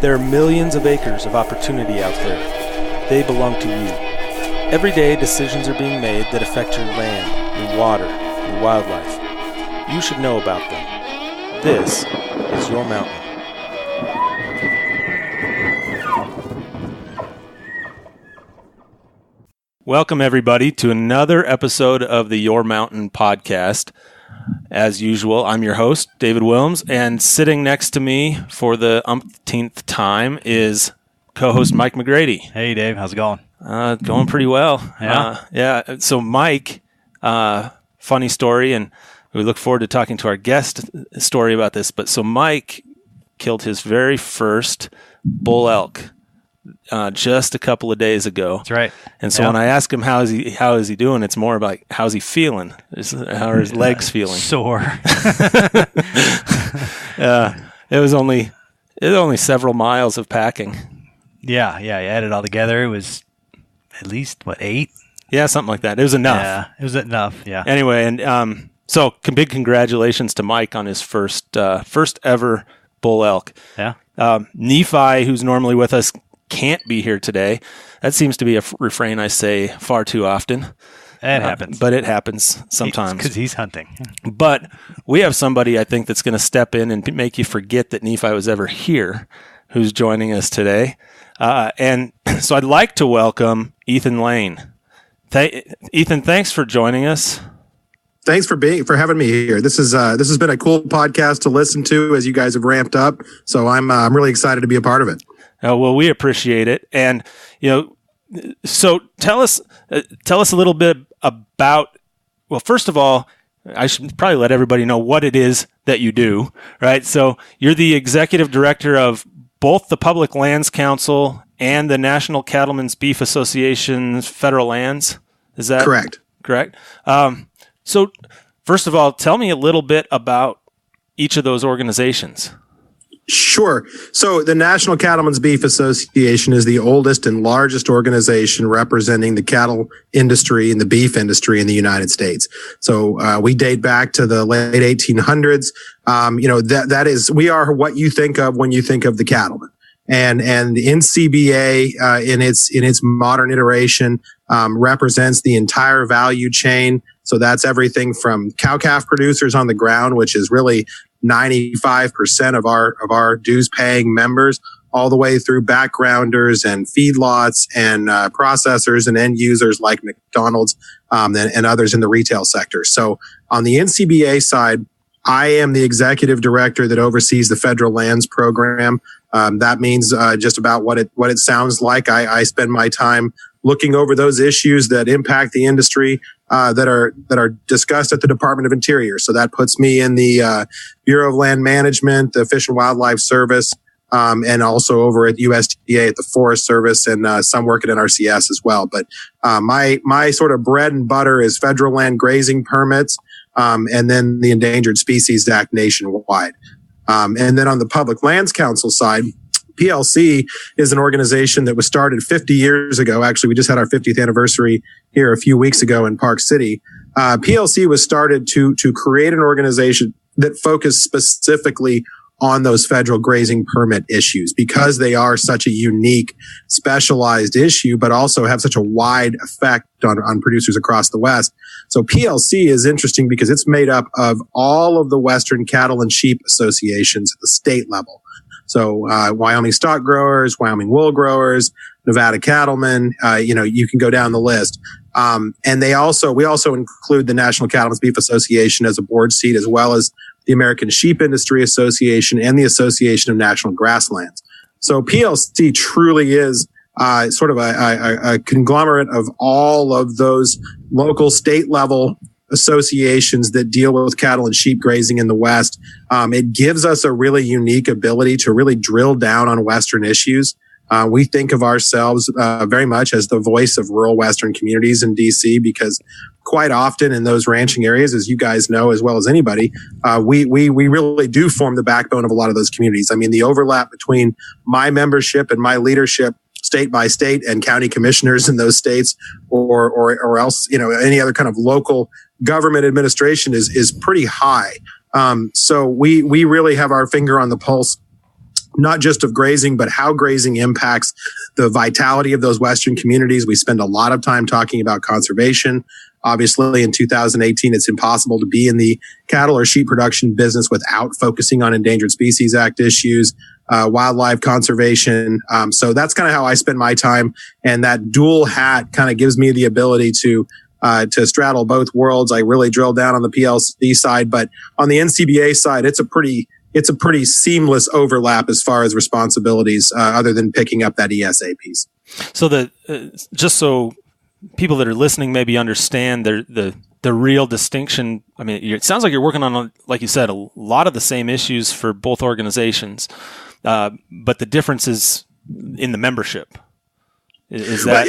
There are millions of acres of opportunity out there. They belong to you. Every day, decisions are being made that affect your land, your water, your wildlife. You should know about them. This is your mountain. Welcome, everybody, to another episode of the Your Mountain podcast. As usual, I'm your host, David Wilms, and sitting next to me for the umpteenth time is co-host Mike McGrady. Hey, Dave. How's it going? Going pretty well. Yeah? So, Mike, funny story, and we look forward to talking to our guest story about this. But so Mike killed his very first bull elk just a couple of days ago. That's right. And so when I ask him how is he doing, it's more about how's he feeling? How are his legs feeling? Sore. It was only several miles of packing. Yeah. You add it all together. It was at least 8? Yeah, something like that. It was enough. Yeah, it was enough. Yeah. Anyway, and so big congratulations to Mike on his first ever bull elk. Yeah. Nephi, who's normally with us, can't be here today. That seems to be a refrain I say far too often. It happens. But it happens sometimes. Because he's hunting. But we have somebody, I think, that's going to step in and make you forget that Nephi was ever here, who's joining us today. And so I'd like to welcome Ethan Lane. Ethan, thanks for joining us. Thanks for having me here. This has been a cool podcast to listen to as you guys have ramped up. So I'm really excited to be a part of it. Well, we appreciate it. And, so tell us a little bit about, well, first of all, I should probably let everybody know what it is that you do, right? So you're the executive director of both the Public Lands Council and the National Cattlemen's Beef Association's federal lands. Is that correct? Correct. So first of all, tell me a little bit about each of those organizations. Sure. So the National Cattlemen's Beef Association is the oldest and largest organization representing the cattle industry and the beef industry in the United States. So we date back to the late 1800s. That is, we are what you think of when you think of the cattlemen. And the NCBA in its modern iteration represents the entire value chain. So that's everything from cow-calf producers on the ground, which is really 95% of our dues-paying members, all the way through backgrounders and feedlots and processors and end users like McDonald's and others in the retail sector. So on the NCBA side, I am the executive director that oversees the federal lands program. That means just about what it sounds like. I spend my time looking over those issues that impact the industry that are discussed at the Department of Interior. So that puts me in the Bureau of Land Management, the Fish and Wildlife Service, and also over at USDA at the Forest Service, and some work at NRCS as well. But my sort of bread and butter is federal land grazing permits, and then the Endangered Species Act nationwide. And then on the Public Lands Council side, PLC is an organization that was started 50 years ago. Actually, we just had our 50th anniversary here a few weeks ago in Park City. PLC was started to create an organization that focused specifically on those federal grazing permit issues because they are such a unique, specialized issue, but also have such a wide effect on producers across the West. So PLC is interesting because it's made up of all of the Western cattle and sheep associations at the state level. So Wyoming stock growers, Wyoming wool growers, Nevada cattlemen, you can go down the list. And we also include the National Cattlemen's Beef Association as a board seat, as well as the American Sheep Industry Association and the Association of National Grasslands. So PLC truly is sort of a conglomerate of all of those local, state level associations that deal with cattle and sheep grazing in the West. It gives us a really unique ability to really drill down on Western issues. We think of ourselves very much as the voice of rural Western communities in DC because quite often in those ranching areas, as you guys know as well as anybody, we really do form the backbone of a lot of those communities. I mean, the overlap between my membership and my leadership state by state and county commissioners in those states or else, any other kind of local government administration is pretty high. So we really have our finger on the pulse not just of grazing, but how grazing impacts the vitality of those Western communities. We spend a lot of time talking about conservation. Obviously, in 2018, it's impossible to be in the cattle or sheep production business without focusing on Endangered Species Act issues, wildlife conservation. So that's kind of how I spend my time. And that dual hat kind of gives me the ability to straddle both worlds. I really drill down on the PLC side, but on the NCBA side, it's a pretty seamless overlap as far as responsibilities, other than picking up that ESA piece. So just so people that are listening maybe understand the real distinction. I mean, it sounds like you're working on, like you said, a lot of the same issues for both organizations, but the difference is in the membership. Is that?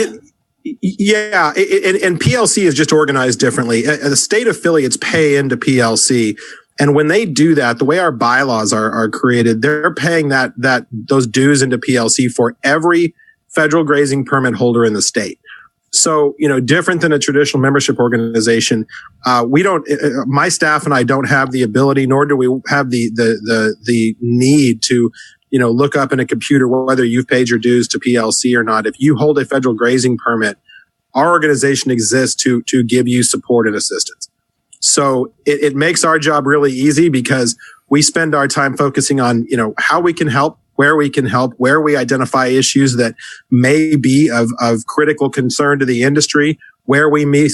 Yeah, and PLC is just organized differently. The state affiliates pay into PLC. And when they do that, the way our bylaws are created, they're paying those dues into PLC for every federal grazing permit holder in the state. So, different than a traditional membership organization, my staff and I don't have the ability, nor do we have the need to, look up in a computer whether you've paid your dues to PLC or not. If you hold a federal grazing permit, our organization exists to give you support and assistance. So it makes our job really easy because we spend our time focusing on, how we can help, where we identify issues that may be of critical concern to the industry, where we may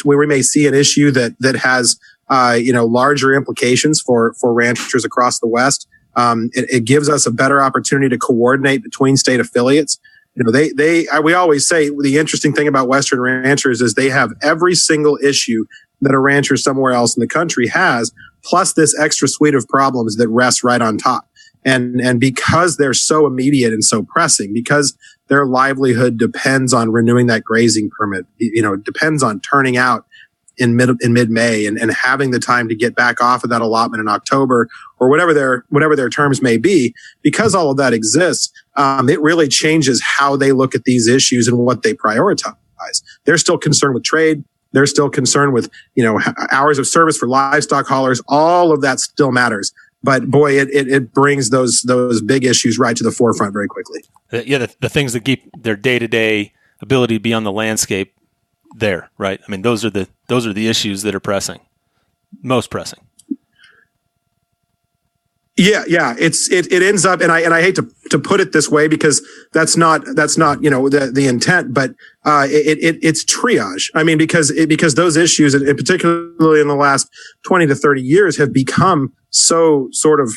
see an issue that has, larger implications for ranchers across the West. It gives us a better opportunity to coordinate between state affiliates. We always say the interesting thing about Western ranchers is they have every single issue that a rancher somewhere else in the country has, plus this extra suite of problems that rests right on top. And because they're so immediate and so pressing, because their livelihood depends on renewing that grazing permit, depends on turning out in mid-May and having the time to get back off of that allotment in October or whatever their terms may be, because all of that exists, it really changes how they look at these issues and what they prioritize. They're still concerned with trade. They're still concerned with, hours of service for livestock haulers. All of that still matters. But boy, it brings those big issues right to the forefront very quickly. Yeah, the things that keep their day-to-day ability to be on the landscape there, right? I mean, those are the issues that are most pressing. Yeah. It ends up, and I hate to put it this way because that's not the intent, but it's triage. I mean, because those issues, and particularly in the last 20 to 30 years, have become so sort of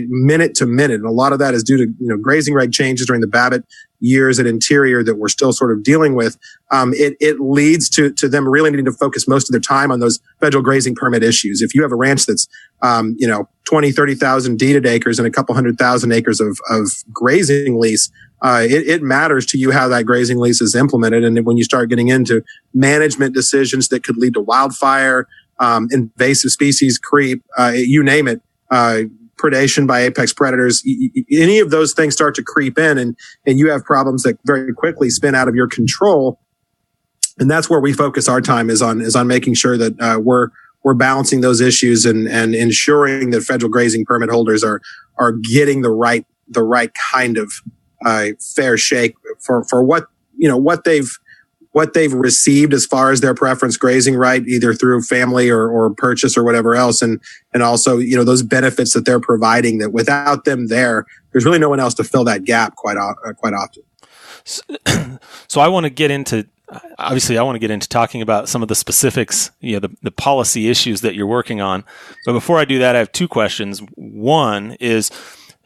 minute to minute, and a lot of that is due to grazing reg changes during the Babbitt years at Interior that we're still sort of dealing with. It leads to them really needing to focus most of their time on those federal grazing permit issues. If you have a ranch that's 20, 30,000 deeded acres and a couple 100,000 acres of grazing lease, it matters to you how that grazing lease is implemented. And when you start getting into management decisions that could lead to wildfire, invasive species creep, you name it, predation by apex predators, any of those things start to creep in and you have problems that very quickly spin out of your control. And that's where we focus our time is on making sure that we're balancing those issues and ensuring that federal grazing permit holders are getting the right kind of fair shake for what they've received as far as their preference grazing right, either through family or purchase or whatever else. And also, those benefits that they're providing that without them there's really no one else to fill that gap quite often. So I want to get into talking about some of the specifics, the policy issues that you're working on. But before I do that, I have two questions. One is,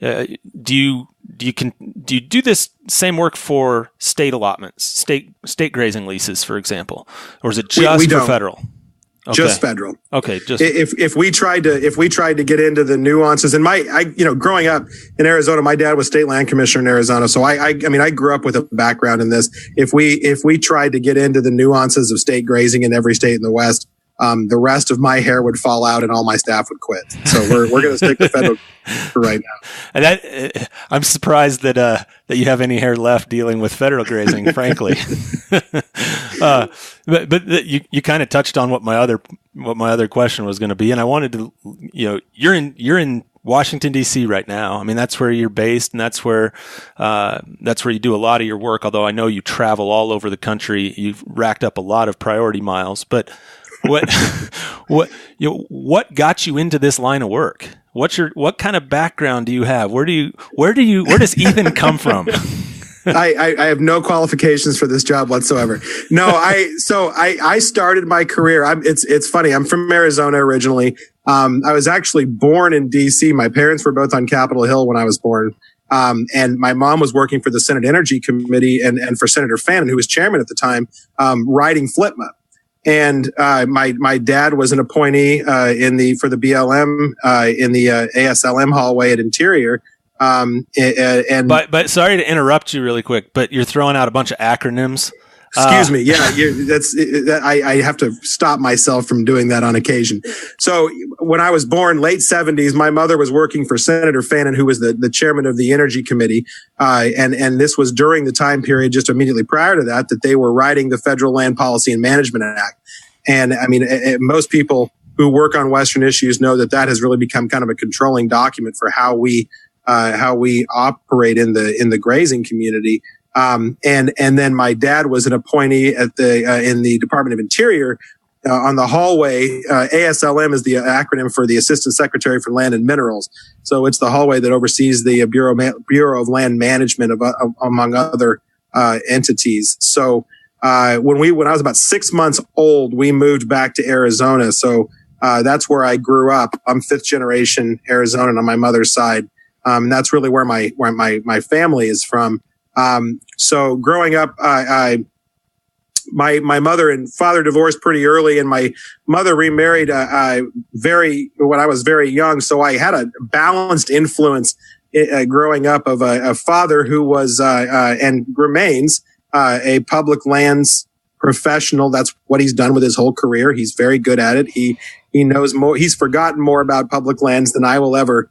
do you do this same work for state allotments, state grazing leases, for example, or is it just we for don't. Federal? Okay. Just federal. Okay. Just if we tried to get into the nuances, and growing up in Arizona, my dad was state land commissioner in Arizona, so I grew up with a background in this. If we tried to get into the nuances of state grazing in every state in the West, the rest of my hair would fall out and all my staff would quit. So we're going to stick to federal for right now. And that I'm surprised that you have any hair left dealing with federal grazing, frankly. But you kind of touched on what my other question was going to be, and I wanted to, you're in Washington, D.C. right now. I mean, that's where you're based, and that's where you do a lot of your work, although I know you travel all over the country. You've racked up a lot of priority miles. But what got you into this line of work? What kind of background do you have? Where does Ethan come from? I have no qualifications for this job whatsoever. No, I started my career. It's funny. I'm from Arizona originally. I was actually born in DC. My parents were both on Capitol Hill when I was born. And my mom was working for the Senate Energy Committee and for Senator Fannin, who was chairman at the time, writing FLTMA. And my dad was an appointee for the BLM in the ASLM hallway at Interior. But sorry to interrupt you really quick, but you're throwing out a bunch of acronyms. Excuse me. Yeah, I have to stop myself from doing that on occasion. So when I was born, late 70s, my mother was working for Senator Fannin, who was the chairman of the Energy Committee. And this was during the time period just immediately prior to that they were writing the Federal Land Policy and Management Act. And I mean, most people who work on Western issues know that has really become kind of a controlling document for how we operate in the grazing community. And then my dad was an appointee at in the Department of Interior, on the hallway. ASLM is the acronym for the Assistant Secretary for Land and Minerals. So it's the hallway that oversees the Bureau of Land Management among other, entities. So, when I was about 6 months old, we moved back to Arizona. So, that's where I grew up. I'm fifth generation Arizonan on my mother's side. And that's really where my family is from. So growing up, my mother and father divorced pretty early, and my mother remarried, when I was very young. So I had a balanced influence, growing up of a father who was, and remains, a public lands professional. That's what he's done with his whole career. He's very good at it. He knows more. He's forgotten more about public lands than I will ever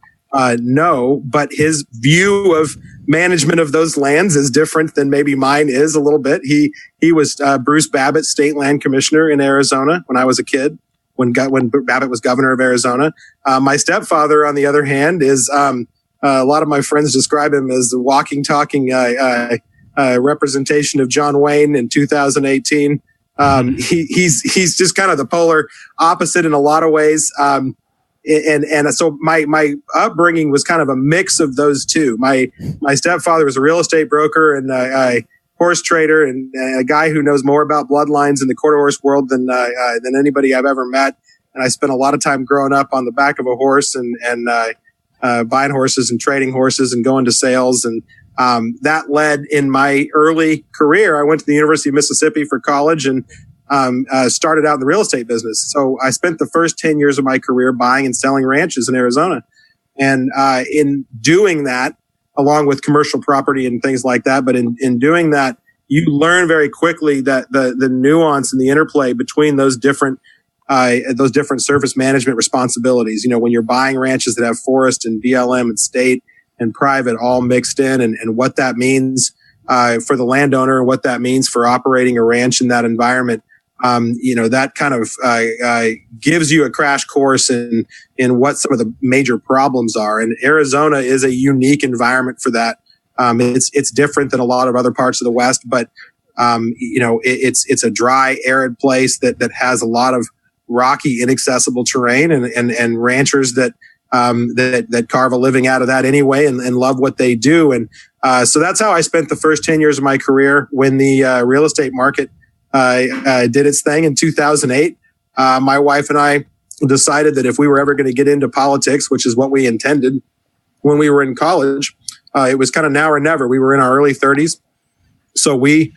know, but his view of management of those lands is different than maybe mine is a little bit. He was Bruce Babbitt, state land commissioner in Arizona when I was a kid, when Babbitt was governor of Arizona. My stepfather, on the other hand, is a lot of my friends describe him as the walking, talking representation of John Wayne in 2018. He's just kind of the polar opposite in a lot of ways. And so my upbringing was kind of a mix of those two. My stepfather was a real estate broker and a horse trader, and a guy who knows more about bloodlines in the quarter horse world than anybody I've ever met. And I spent a lot of time growing up on the back of a horse and buying horses and trading horses and going to sales. And that led in my early career. I went to the University of Mississippi for college and started out in the real estate business. So I spent the first 10 years of my career buying and selling ranches in Arizona. And in doing that, along with commercial property and things like that, but in doing that, you learn very quickly that the nuance and the interplay between those different service management responsibilities. You know, when you're buying ranches that have forest and BLM and state and private all mixed in, and what that means for the landowner and what that means for operating a ranch in that environment. That kind of gives you a crash course in what some of the major problems are. And Arizona is a unique environment for that. It's different than a lot of other parts of the West, but it's a dry, arid place that has a lot of rocky, inaccessible terrain and ranchers that carve a living out of that anyway and love what they do. And so that's how I spent the first 10 years of my career. When the real estate market did its thing in 2008. My wife and I decided that if we were ever going to get into politics, which is what we intended when we were in college, it was kind of now or never. We were in our early 30s. So we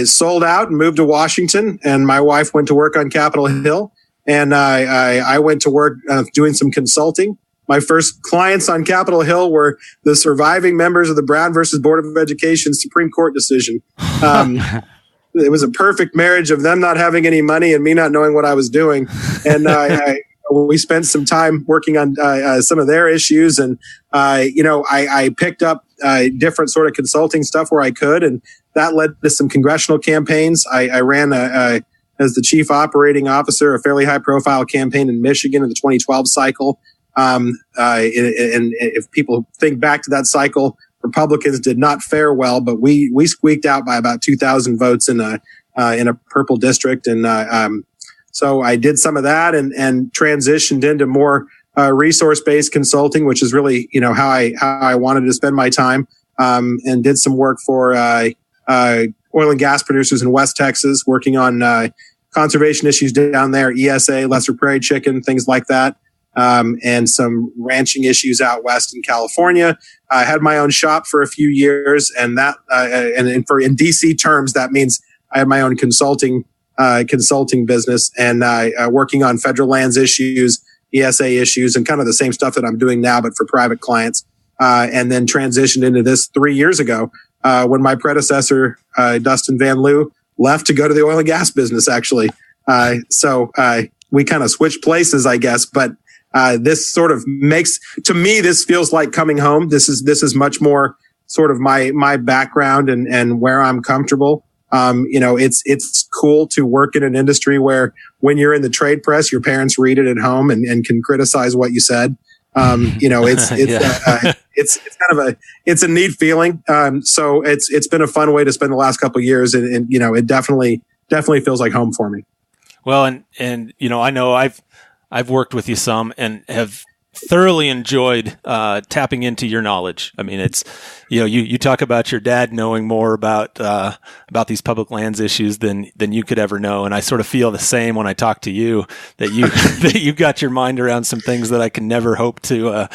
sold out and moved to Washington, and my wife went to work on Capitol Hill, and I went to work doing some consulting. My first clients on Capitol Hill were the surviving members of the Brown versus Board of Education Supreme Court decision. It was a perfect marriage of them not having any money and me not knowing what I was doing. And we spent some time working on some of their issues. And, I picked up different sort of consulting stuff where I could. And that led to some congressional campaigns. I ran as the chief operating officer, a fairly high profile campaign in Michigan in the 2012 cycle. And if people think back to that cycle, Republicans did not fare well, but we squeaked out by about 2,000 votes in a purple district. And so I did some of that and transitioned into more resource-based consulting, which is really how I wanted to spend my time. And did some work for oil and gas producers in West Texas, working on conservation issues down there, ESA, lesser prairie chicken, things like that. And some ranching issues out west in California. I had my own shop for a few years, and that, and in DC terms, that means I had my own consulting business and, working on federal lands issues, ESA issues, and kind of the same stuff that I'm doing now, but for private clients. And then transitioned into this 3 years ago, when my predecessor, Dustin Van Loo, left to go to the oil and gas business, actually. So we kind of switched places, I guess, but this sort of makes, to me, this feels like coming home. This is much more sort of my background and where I'm comfortable. It's cool to work in an industry where when you're in the trade press, your parents read it at home and can criticize what you said. It's kind of it's a neat feeling. So it's been a fun way to spend the last couple of years, and it definitely feels like home for me. Well, and I know I've worked with you some and have thoroughly enjoyed tapping into your knowledge. I mean, it's you talk about your dad knowing more about these public lands issues than you could ever know, and I sort of feel the same when I talk to you, that you that you got your mind around some things that I can never hope to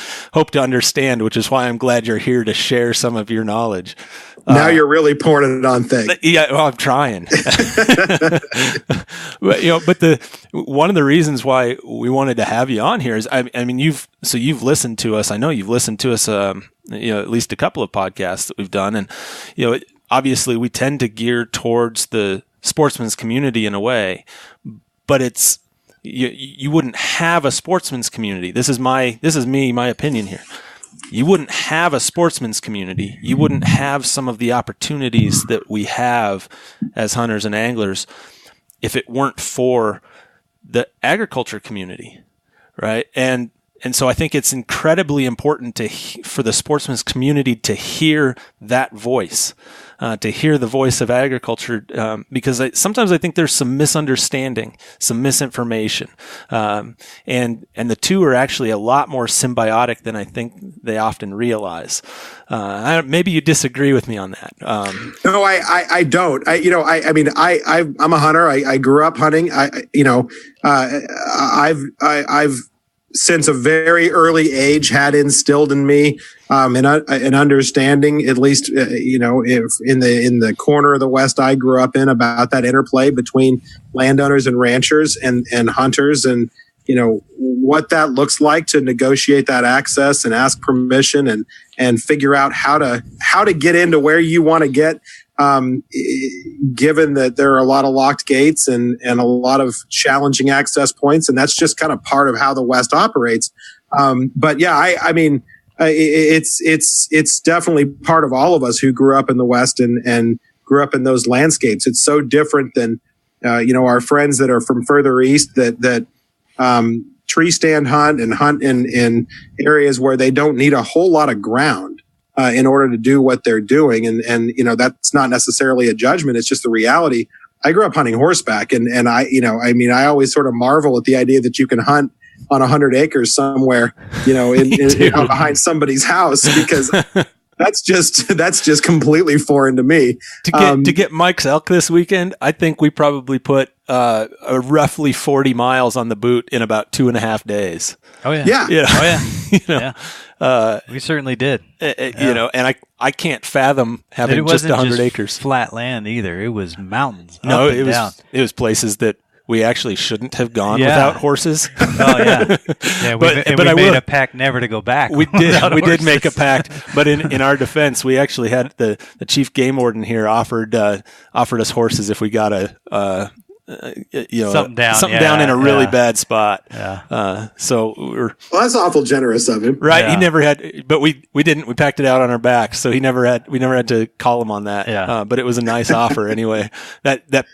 understand, which is why I'm glad you're here to share some of your knowledge. Now you're really pouring it on thick. Yeah, well, I'm trying. But one of the reasons why we wanted to have you on here is, I mean, you've listened to us. I know you've listened to us, at least a couple of podcasts that we've done, and obviously we tend to gear towards the sportsman's community in a way, but it's you wouldn't have a sportsman's community. This is my opinion here. You wouldn't have a sportsman's community. You wouldn't have some of the opportunities that we have as hunters and anglers if it weren't for the agriculture community, right? And so I think it's incredibly important for the sportsman's community to hear that voice, to hear the voice of agriculture, because sometimes I think there's some misunderstanding, some misinformation, and the two are actually a lot more symbiotic than I think they often realize. Maybe you disagree with me on that. No, I don't. I'm a hunter. I grew up hunting. I've since a very early age had instilled in me an understanding, at least if in the corner of the West I grew up in, about that interplay between landowners and ranchers and hunters, and what that looks like to negotiate that access and ask permission and figure out how to get into where you want to get. Given that there are a lot of locked gates and a lot of challenging access points, and that's just kind of part of how the West operates. But yeah, it's definitely part of all of us who grew up in the West and grew up in those landscapes. It's so different than, our friends that are from further east that tree stand hunt and hunt in areas where they don't need a whole lot of ground in order to do what they're doing. And that's not necessarily a judgment. It's just the reality. I grew up hunting horseback, and I always sort of marvel at the idea that you can hunt on 100 acres somewhere, behind somebody's house, because that's just completely foreign to me. To get Mike's elk this weekend, I think we probably put roughly 40 miles on the boot in about 2.5 days. Oh yeah. Yeah. Oh yeah. We certainly did. And I can't fathom having just 100 acres. Flat land either. It was mountains. No, down. It was places that we actually shouldn't have gone without horses. Oh yeah. Yeah. We made a pact never to go back. We did. We did make a pact, but in our defense, we actually had the chief game warden here offered us horses if we got a something down in a really bad spot. Yeah. So we're Well, that's awful generous of him. right. Yeah. He never had, but we didn't. We packed it out on our back, so we never had to call him on that. Yeah. But it was a nice offer anyway. That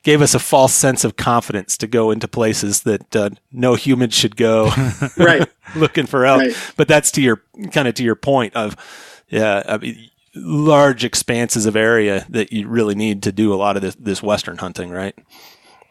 gave us a false sense of confidence to go into places that no human should go. Right. Looking for help. Right. But that's to your point of, I mean, large expanses of area that you really need to do a lot of this Western hunting, right?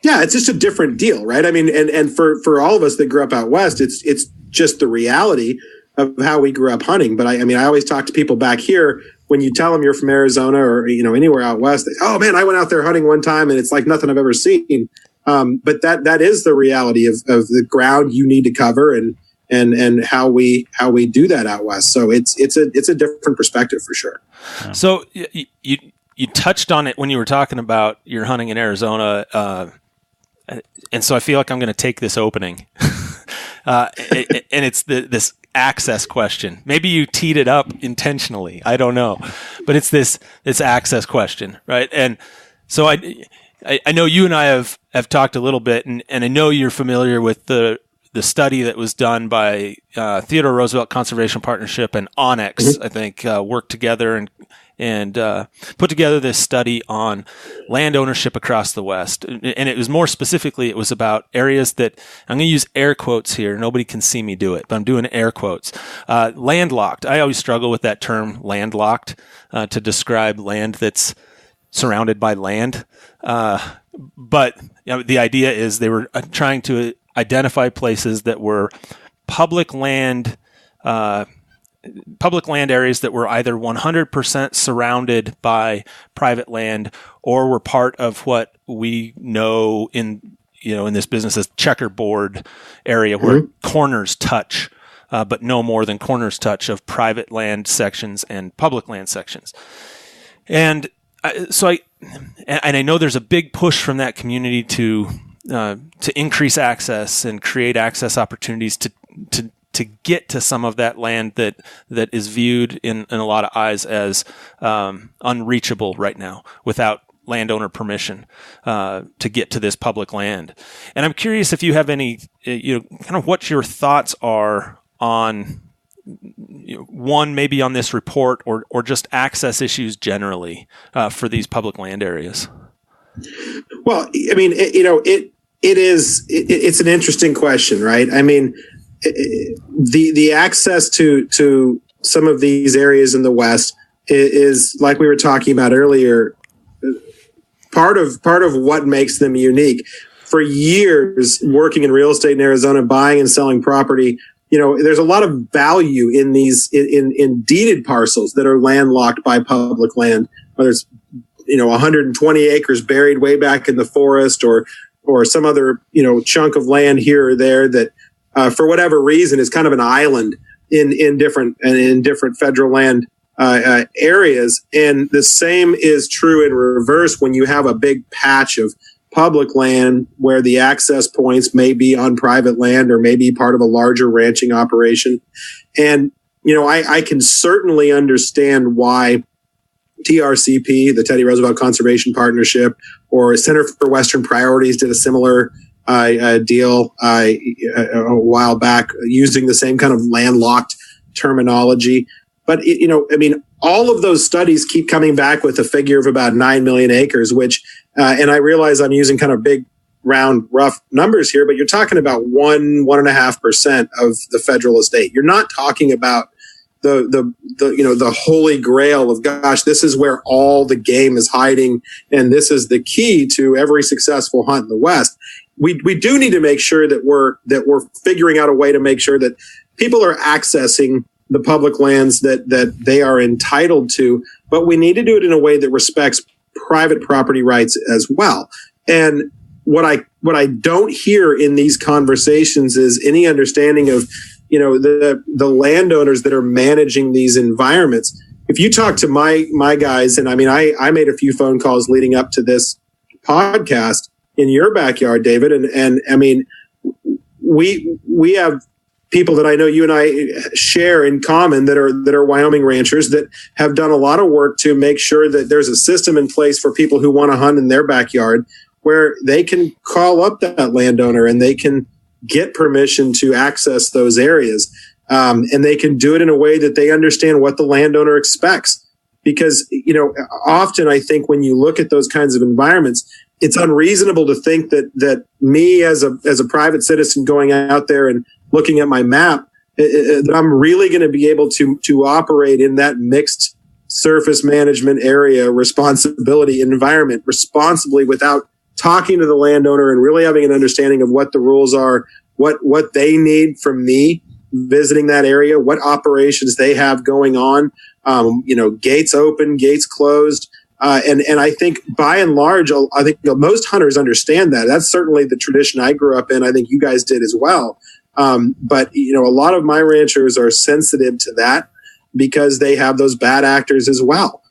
Yeah, it's just a different deal, right? I mean, and for all of us that grew up out west, it's just the reality of how we grew up hunting. But I mean, I always talk to people back here when you tell them you're from Arizona or anywhere out west. They say, "Oh man, I went out there hunting one time and it's like nothing I've ever seen." But that is the reality of the ground you need to cover and how we do that out west. So it's a different perspective for sure. Yeah. So you touched on it when you were talking about your hunting in Arizona, and so I feel like I'm going to take this opening, and it's this access question. Maybe you teed it up intentionally. I don't know, but it's this access question, right? And so I know you and I have talked a little bit, and I know you're familiar with the study that was done by Theodore Roosevelt Conservation Partnership and Onyx, I think, worked together and put together this study on land ownership across the West. And it was more specifically, it was about areas that, I'm going to use air quotes here. Nobody can see me do it, but I'm doing air quotes. Landlocked. I always struggle with that term, landlocked, to describe land that's surrounded by land. But the idea is they were trying to identify places that were public land areas that were either 100% surrounded by private land or were part of what we know in this business as checkerboard area where corners touch, but no more than corners touch of private land sections and public land sections. And so I know there's a big push from that community to increase access and create access opportunities to get to some of that land that is viewed in a lot of eyes as unreachable right now without landowner permission to get to this public land. And I'm curious if you have any, kind of what your thoughts are on one, maybe on this report or just access issues generally for these public land areas. Well, I mean, it's an interesting question, right? I mean, the access to some of these areas in the West is like we were talking about earlier, part of what makes them unique. For years, working in real estate in Arizona, buying and selling property, there's a lot of value in these in deeded parcels that are landlocked by public land, whether it's 120 acres buried way back in the forest or some other, chunk of land here or there that, for whatever reason is kind of an island in different federal land, areas. And the same is true in reverse when you have a big patch of public land where the access points may be on private land or may be part of a larger ranching operation. And, I can certainly understand why TRCP, the Teddy Roosevelt Conservation Partnership, or Center for Western Priorities did a similar deal a while back using the same kind of landlocked terminology. But, all of those studies keep coming back with a figure of about 9 million acres, which, and I realize I'm using kind of big, round, rough numbers here, but you're talking about 1.5% of the federal estate. You're not talking about the holy grail of, gosh, this is where all the game is hiding, and this is the key to every successful hunt in the West. We do need to make sure that we're figuring out a way to make sure that people are accessing the public lands that they are entitled to, but we need to do it in a way that respects private property rights as well. And what I don't hear in these conversations is any understanding of the landowners that are managing these environments. If you talk to my guys, and I mean, I made a few phone calls leading up to this podcast in your backyard, David, and I mean, we have people that I know you and I share in common that are Wyoming ranchers that have done a lot of work to make sure that there's a system in place for people who want to hunt in their backyard where they can call up that landowner and they can get permission to access those areas. And they can do it in a way that they understand what the landowner expects. Because, often I think when you look at those kinds of environments, it's unreasonable to think that me as a private citizen going out there and looking at my map, that I'm really going to be able to operate in that mixed surface management area responsibility environment responsibly without talking to the landowner and really having an understanding of what the rules are, what they need from me visiting that area, what operations they have going on, gates open, gates closed. And I think by and large, I think most hunters understand that. That's certainly the tradition I grew up in. I think you guys did as well. But a lot of my ranchers are sensitive to that because they have those bad actors as well.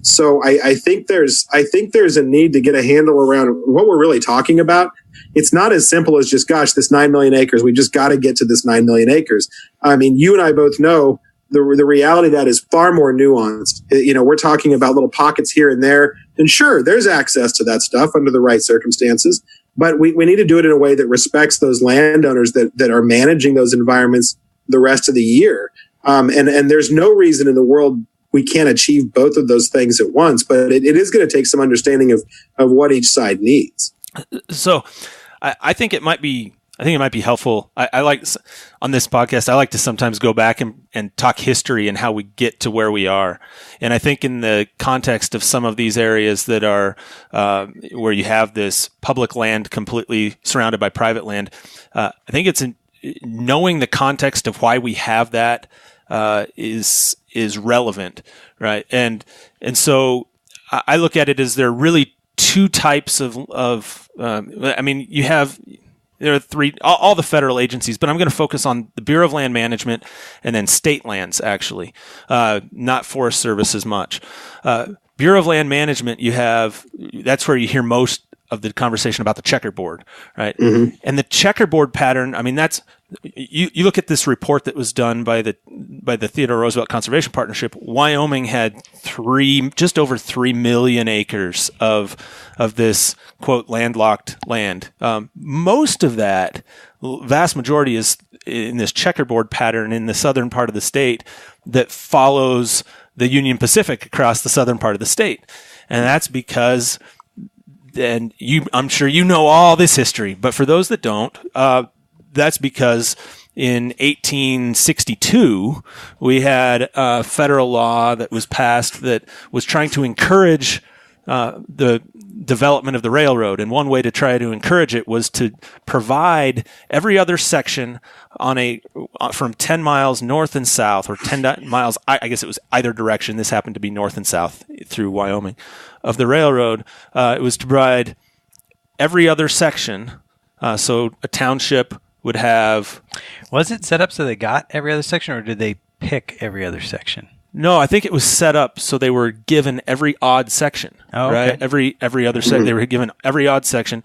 So I think there's a need to get a handle around what we're really talking about. It's not as simple as just, gosh, this 9 million acres. We just got to get to this 9 million acres. I mean, you and I both know the reality of that is far more nuanced. We're talking about little pockets here and there. And sure, there's access to that stuff under the right circumstances. But we need to do it in a way that respects those landowners that are managing those environments the rest of the year. And there's no reason in the world we can't achieve both of those things at once. But it is going to take some understanding of what each side needs. So I think it might be helpful. I like on this podcast, I like to sometimes go back and talk history and how we get to where we are. And I think in the context of some of these areas that are where you have this public land completely surrounded by private land, I think it's knowing the context of why we have that is relevant, right? And so I look at it as there are really two types there are three, all the federal agencies, but I'm going to focus on the Bureau of Land Management and then state lands, actually, not Forest Service as much. Bureau of Land Management, that's where you hear most of the conversation about the checkerboard, right? Mm-hmm. And the checkerboard pattern, you look at this report that was done by the Theodore Roosevelt Conservation Partnership. Wyoming had just over 3 million acres of this quote landlocked land. Most of that, vast majority, is in this checkerboard pattern in the southern part of the state that follows the Union Pacific across the southern part of the state, and that's because. And I'm sure you know all this history, but for those that don't, that's because in 1862, we had a federal law that was passed that was trying to encourage the development of the railroad. And one way to try to encourage it was to provide every other section from 10 miles north and south, or 10 miles, I guess it was either direction. This happened to be north and south through Wyoming of the railroad. It was to provide every other section. So a township would have. Was it set up so they got every other section, or did they pick every other section? No, I think it was set up so they were given every odd section. Oh, okay. Right? Every other section, they were given every odd section.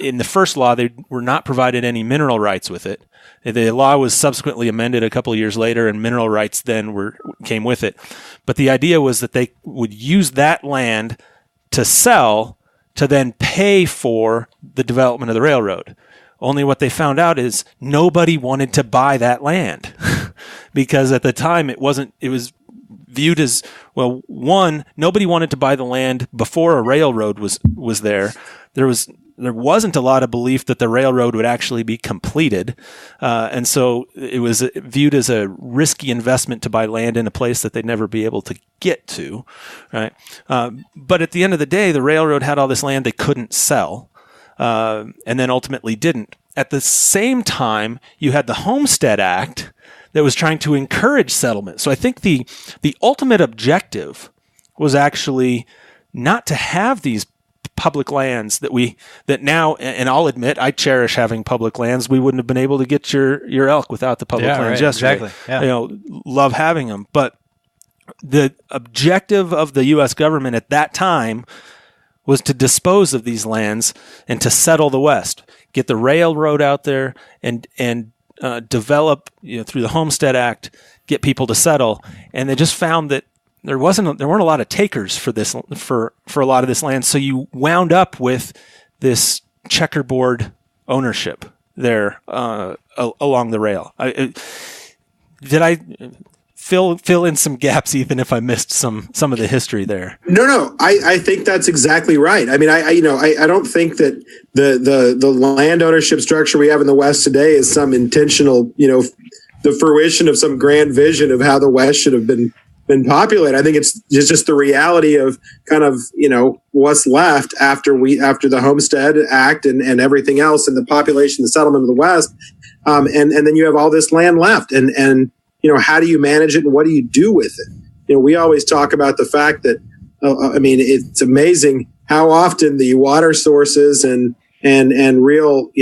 In the first law, they were not provided any mineral rights with it. The law was subsequently amended a couple of years later, and mineral rights then came with it. But the idea was that they would use that land to sell to then pay for the development of the railroad. Only what they found out is nobody wanted to buy that land because at the time it was viewed as, well, one, nobody wanted to buy the land before a railroad was there. There wasn't a lot of belief that the railroad would actually be completed. And so it was viewed as a risky investment to buy land in a place that they'd never be able to get to, right? But at the end of the day, the railroad had all this land they couldn't sell. And then ultimately didn't. At the same time, you had the Homestead Act that was trying to encourage settlement. So I think the ultimate objective was actually not to have these public lands that now, and I'll admit, I cherish having public lands. We wouldn't have been able to get your elk without the public lands yesterday. Exactly. Yeah. Love having them. But the objective of the U.S. government at that time was to dispose of these lands and to settle the West, get the railroad out there and develop, through the Homestead Act, get people to settle. And they just found that there weren't a lot of takers for this for a lot of this land, so you wound up with this checkerboard ownership there along the rail. Did I fill in some gaps, Ethan, if I missed some of the history there? No. I think that's exactly right. I mean, I don't think that the land ownership structure we have in the West today is some intentional, the fruition of some grand vision of how the West should have been populated. I think it's just the reality of kind of, what's left after the Homestead Act and everything else, and the population, the settlement of the West. And then you have all this land left, and how do you manage it and what do you do with it? We always talk about the fact that, it's amazing how often the water sources and real,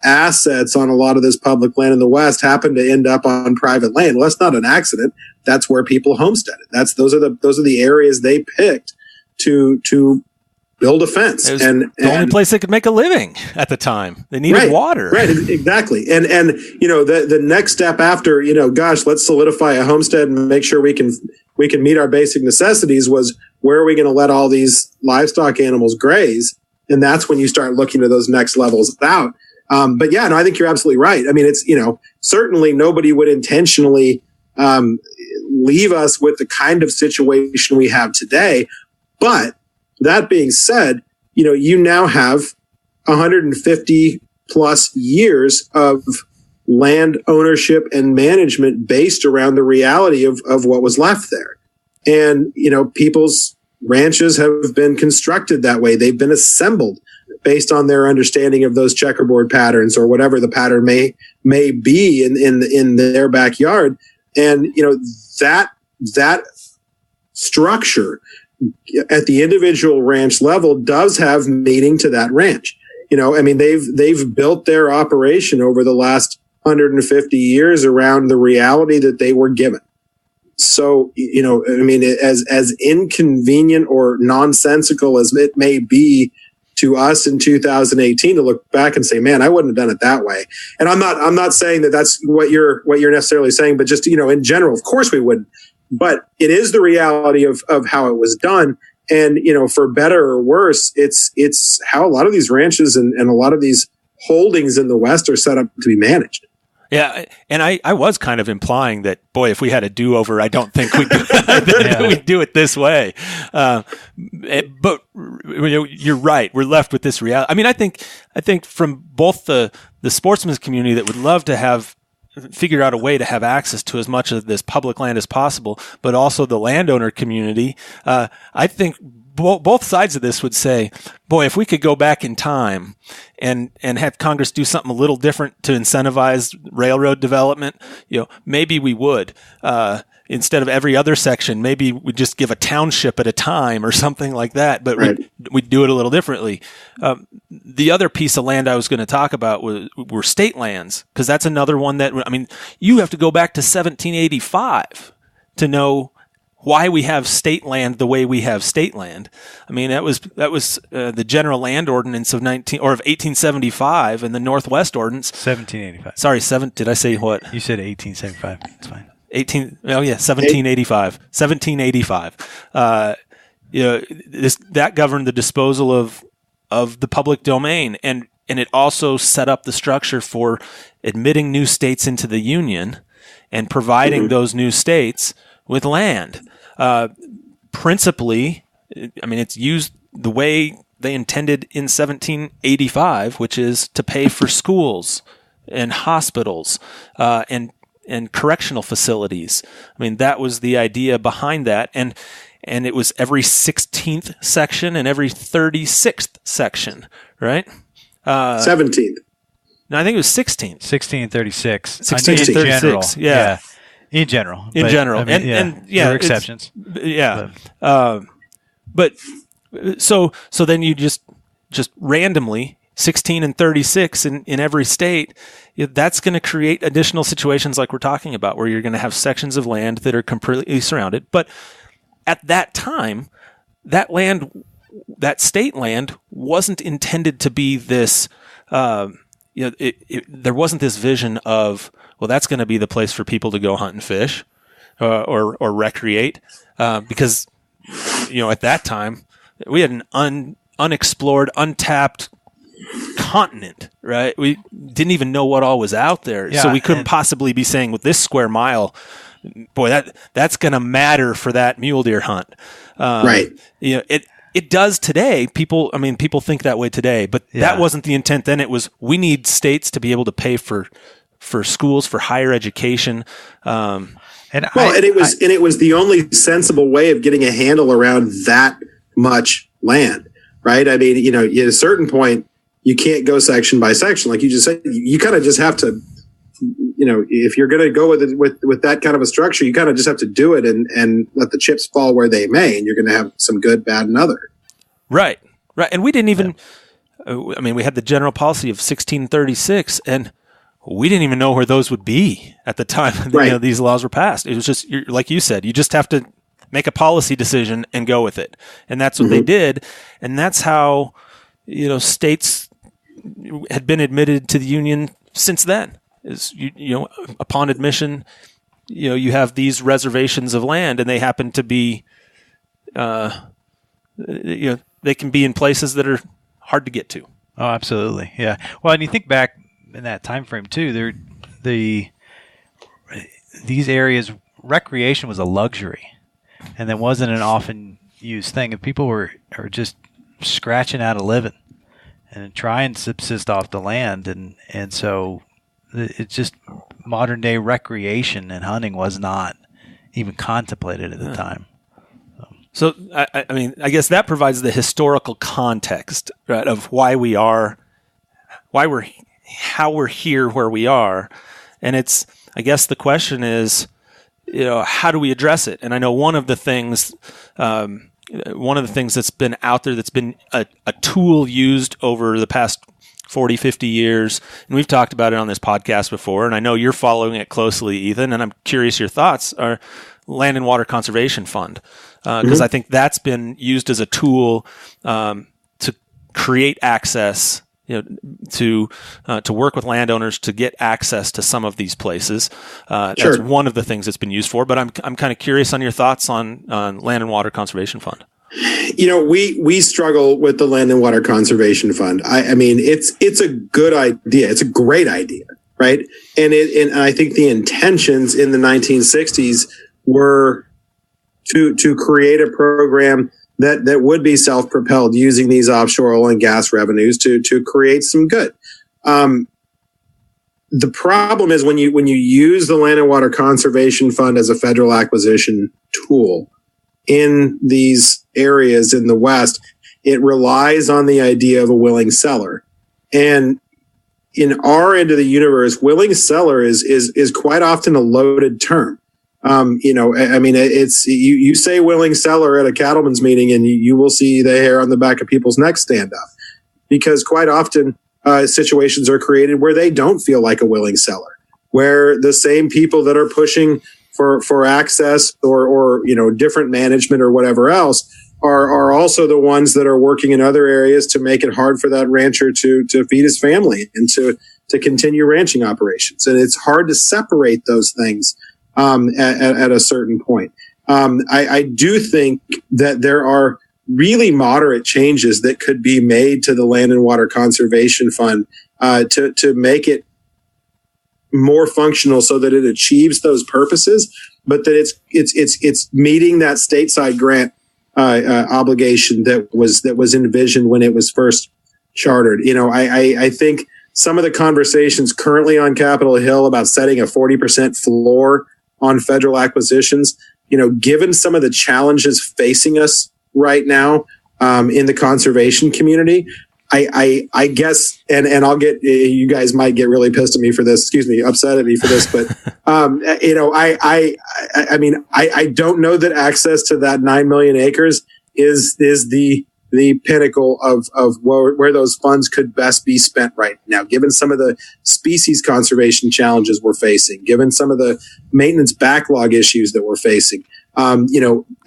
assets on a lot of this public land in the West happen to end up on private land. Well, that's not an accident. That's where people homesteaded. Those are the areas they picked to build a fence. It was the only place they could make a living at the time. They needed water. Right, exactly. And the next step after, let's solidify a homestead and make sure we can meet our basic necessities was, where are we going to let all these livestock animals graze? And that's when you start looking to those next levels out. But yeah, no, I think you're absolutely right. I mean, it's, certainly nobody would intentionally leave us with the kind of situation we have today. But that being said, you now have 150 plus years of land ownership and management based around the reality of what was left there. And, people's ranches have been constructed that way. They've been assembled based on their understanding of those checkerboard patterns or whatever the pattern may be in their backyard. And, that structure at the individual ranch level does have meaning to that ranch. They've built their operation over the last 150 years around the reality that they were given. So, as inconvenient or nonsensical as it may be to us in 2018 to look back and say, man, I wouldn't have done it that way. And I'm not saying that that's what you're necessarily saying, but just, in general, of course we wouldn't. But it is the reality of how it was done. And, for better or worse, it's how a lot of these ranches and a lot of these holdings in the West are set up to be managed. Yeah, and I was kind of implying that, boy, if we had a do-over, I don't think we'd do it this way. But you're right. We're left with this reality. I mean, I think from both the sportsman's community that would love to have figure out a way to have access to as much of this public land as possible, but also the landowner community, I think both sides of this would say, boy, if we could go back in time and have Congress do something a little different to incentivize railroad development, maybe we would. Instead of every other section, maybe we'd just give a township at a time or something like that, but right. we'd do it a little differently. The other piece of land I was going to talk about were state lands, because that's another one that, you have to go back to 1785 to know why we have state land the way we have state land. I mean, that was the General Land Ordinance of 1875 and the Northwest Ordinance. 1785. Sorry, did I say what? You said 1875. It's fine. 1785. 1785. That governed the disposal of the public domain, and it also set up the structure for admitting new states into the Union and providing those new states with land. Principally, it's used the way they intended in 1785, which is to pay for schools and hospitals and correctional facilities. That was the idea behind that, and it was every 16th section and every 36th section, right? 17th. No, I think it was 16th. 1636. 1636. Yeah. In general. And there are exceptions. But so then you just randomly 16 and 36 in every state, that's going to create additional situations like we're talking about, where you're going to have sections of land that are completely surrounded. But at that time, that state land wasn't intended to be this, there wasn't this vision of, well, that's going to be the place for people to go hunt and fish. or recreate, because at that time we had an unexplored, untapped continent, right? We didn't even know what all was out there, so we couldn't possibly be saying with this square mile, boy, that's going to matter for that mule deer hunt. Right. It does today. People think that way today, but that wasn't the intent then. It was, we need states to be able to pay for schools, for higher education. It was the only sensible way of getting a handle around that much land, right? I mean, at a certain point, you can't go section by section, like you just said. You kind of just have to, if you're going to go with that kind of a structure, you kind of just have to do it and let the chips fall where they may, and you're going to have some good, bad, and other. Right. And we didn't even. We had the general policy of 1636, and we didn't even know where those would be at the time these laws were passed. It was just, like you said, you just have to make a policy decision and go with it. And that's what they did. And that's how, states had been admitted to the Union since then. Is, upon admission, you have these reservations of land, and they happen to be, they can be in places that are hard to get to. Oh, absolutely. Yeah. Well, and you think back in that time frame too, these areas, recreation was a luxury, and that wasn't an often used thing. And people are just scratching out a living and trying to subsist off the land, and so it's just modern day recreation and hunting was not even contemplated at the time. So I guess that provides the historical context, right, of how we're here where we are. And I guess the question is, how do we address it? And I know one of the things that's been out there, that's been a tool used over the past 40, 50 years, and we've talked about it on this podcast before, and I know you're following it closely, Ethan, and I'm curious your thoughts, are Land and Water Conservation Fund. Because I think that's been used as a tool to create access, to work with landowners to get access to some of these places. That's one of the things it's been used for. But I'm kind of curious on your thoughts on Land and Water Conservation Fund. We struggle with the Land and Water Conservation Fund. I mean, it's a good idea. It's a great idea, right? And I think the intentions in the 1960s were to create a program that would be self-propelled using these offshore oil and gas revenues to create some good. The problem is when you use the Land and Water Conservation Fund as a federal acquisition tool in these areas in the West, it relies on the idea of a willing seller. And in our end of the universe, willing seller is quite often a loaded term. It's you say willing seller at a cattleman's meeting, and you will see the hair on the back of people's necks stand up, because quite often situations are created where they don't feel like a willing seller, where the same people that are pushing for access or different management or whatever else are also the ones that are working in other areas to make it hard for that rancher to feed his family and to continue ranching operations. And it's hard to separate those things at a certain point. I do think that there are really moderate changes that could be made to the Land and Water Conservation Fund to make it more functional so that it achieves those purposes, but that it's meeting that stateside grant obligation that was envisioned when it was first chartered. I think some of the conversations currently on Capitol Hill about setting a 40% floor on federal acquisitions, given some of the challenges facing us right now in the conservation community, I guess, and I'll get, you guys might get really pissed at me for this, upset at me for this, but I don't know that access to that 9 million acres is the pinnacle of where those funds could best be spent right now, given some of the species conservation challenges we're facing, given some of the maintenance backlog issues that we're facing.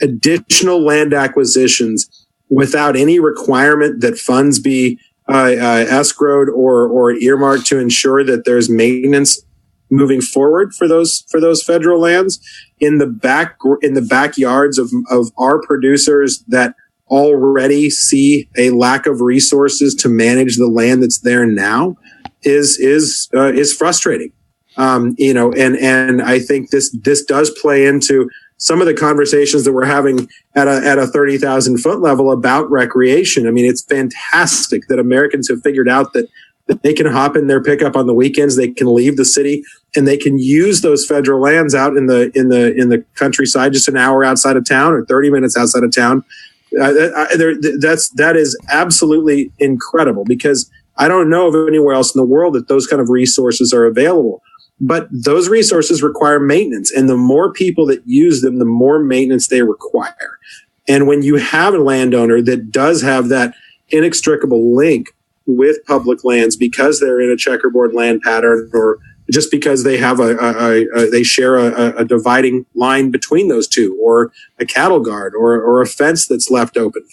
Additional land acquisitions without any requirement that funds be escrowed or earmarked to ensure that there's maintenance moving forward for those federal lands in the backyards of our producers that already see a lack of resources to manage the land that's there now is frustrating. And I think this does play into some of the conversations that we're having at a 30,000 foot level about recreation. I mean, it's fantastic that Americans have figured out that they can hop in their pickup on the weekends, they can leave the city, and they can use those federal lands out in the countryside, just an hour outside of town or 30 minutes outside of town. That is absolutely incredible, because I don't know of anywhere else in the world that those kind of resources are available. But those resources require maintenance, and the more people that use them, the more maintenance they require. And when you have a landowner that does have that inextricable link with public lands because they're in a checkerboard land pattern, or just because they have they share a dividing line between those two, or a cattle guard, or a fence that's left open,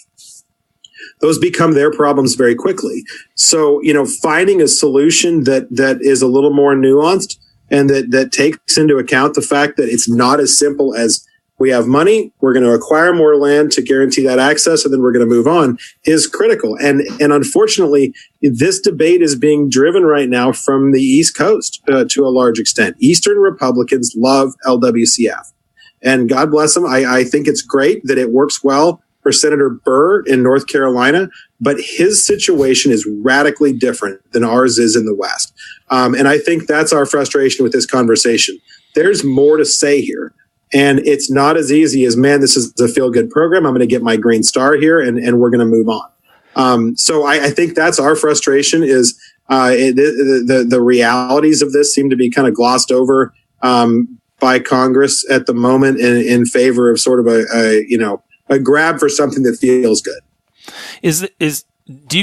those become their problems very quickly. So, finding a solution that is a little more nuanced and that takes into account the fact that it's not as simple as we have money, we're going to acquire more land to guarantee that access, and then we're going to move on, is critical. And unfortunately, this debate is being driven right now from the East Coast to a large extent. Eastern Republicans love LWCF, and God bless them. I think it's great that it works well for Senator Burr in North Carolina, but his situation is radically different than ours is in the West. And I think that's our frustration with this conversation. There's more to say here. And it's not as easy as, man, this is a feel-good program, I'm going to get my green star here, and we're going to move on. So I think that's our frustration, is the realities of this seem to be kind of glossed over by Congress at the moment in favor of sort of a grab for something that feels good. Do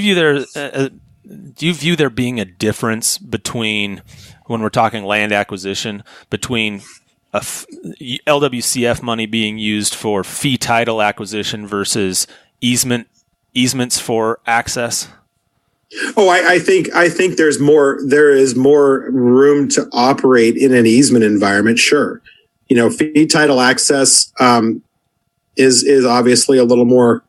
you view there being a difference between, when we're talking land acquisition, between LWCF money being used for fee title acquisition versus easements for access? Oh, I think there is more room to operate in an easement environment. Sure. Fee title access is obviously a little more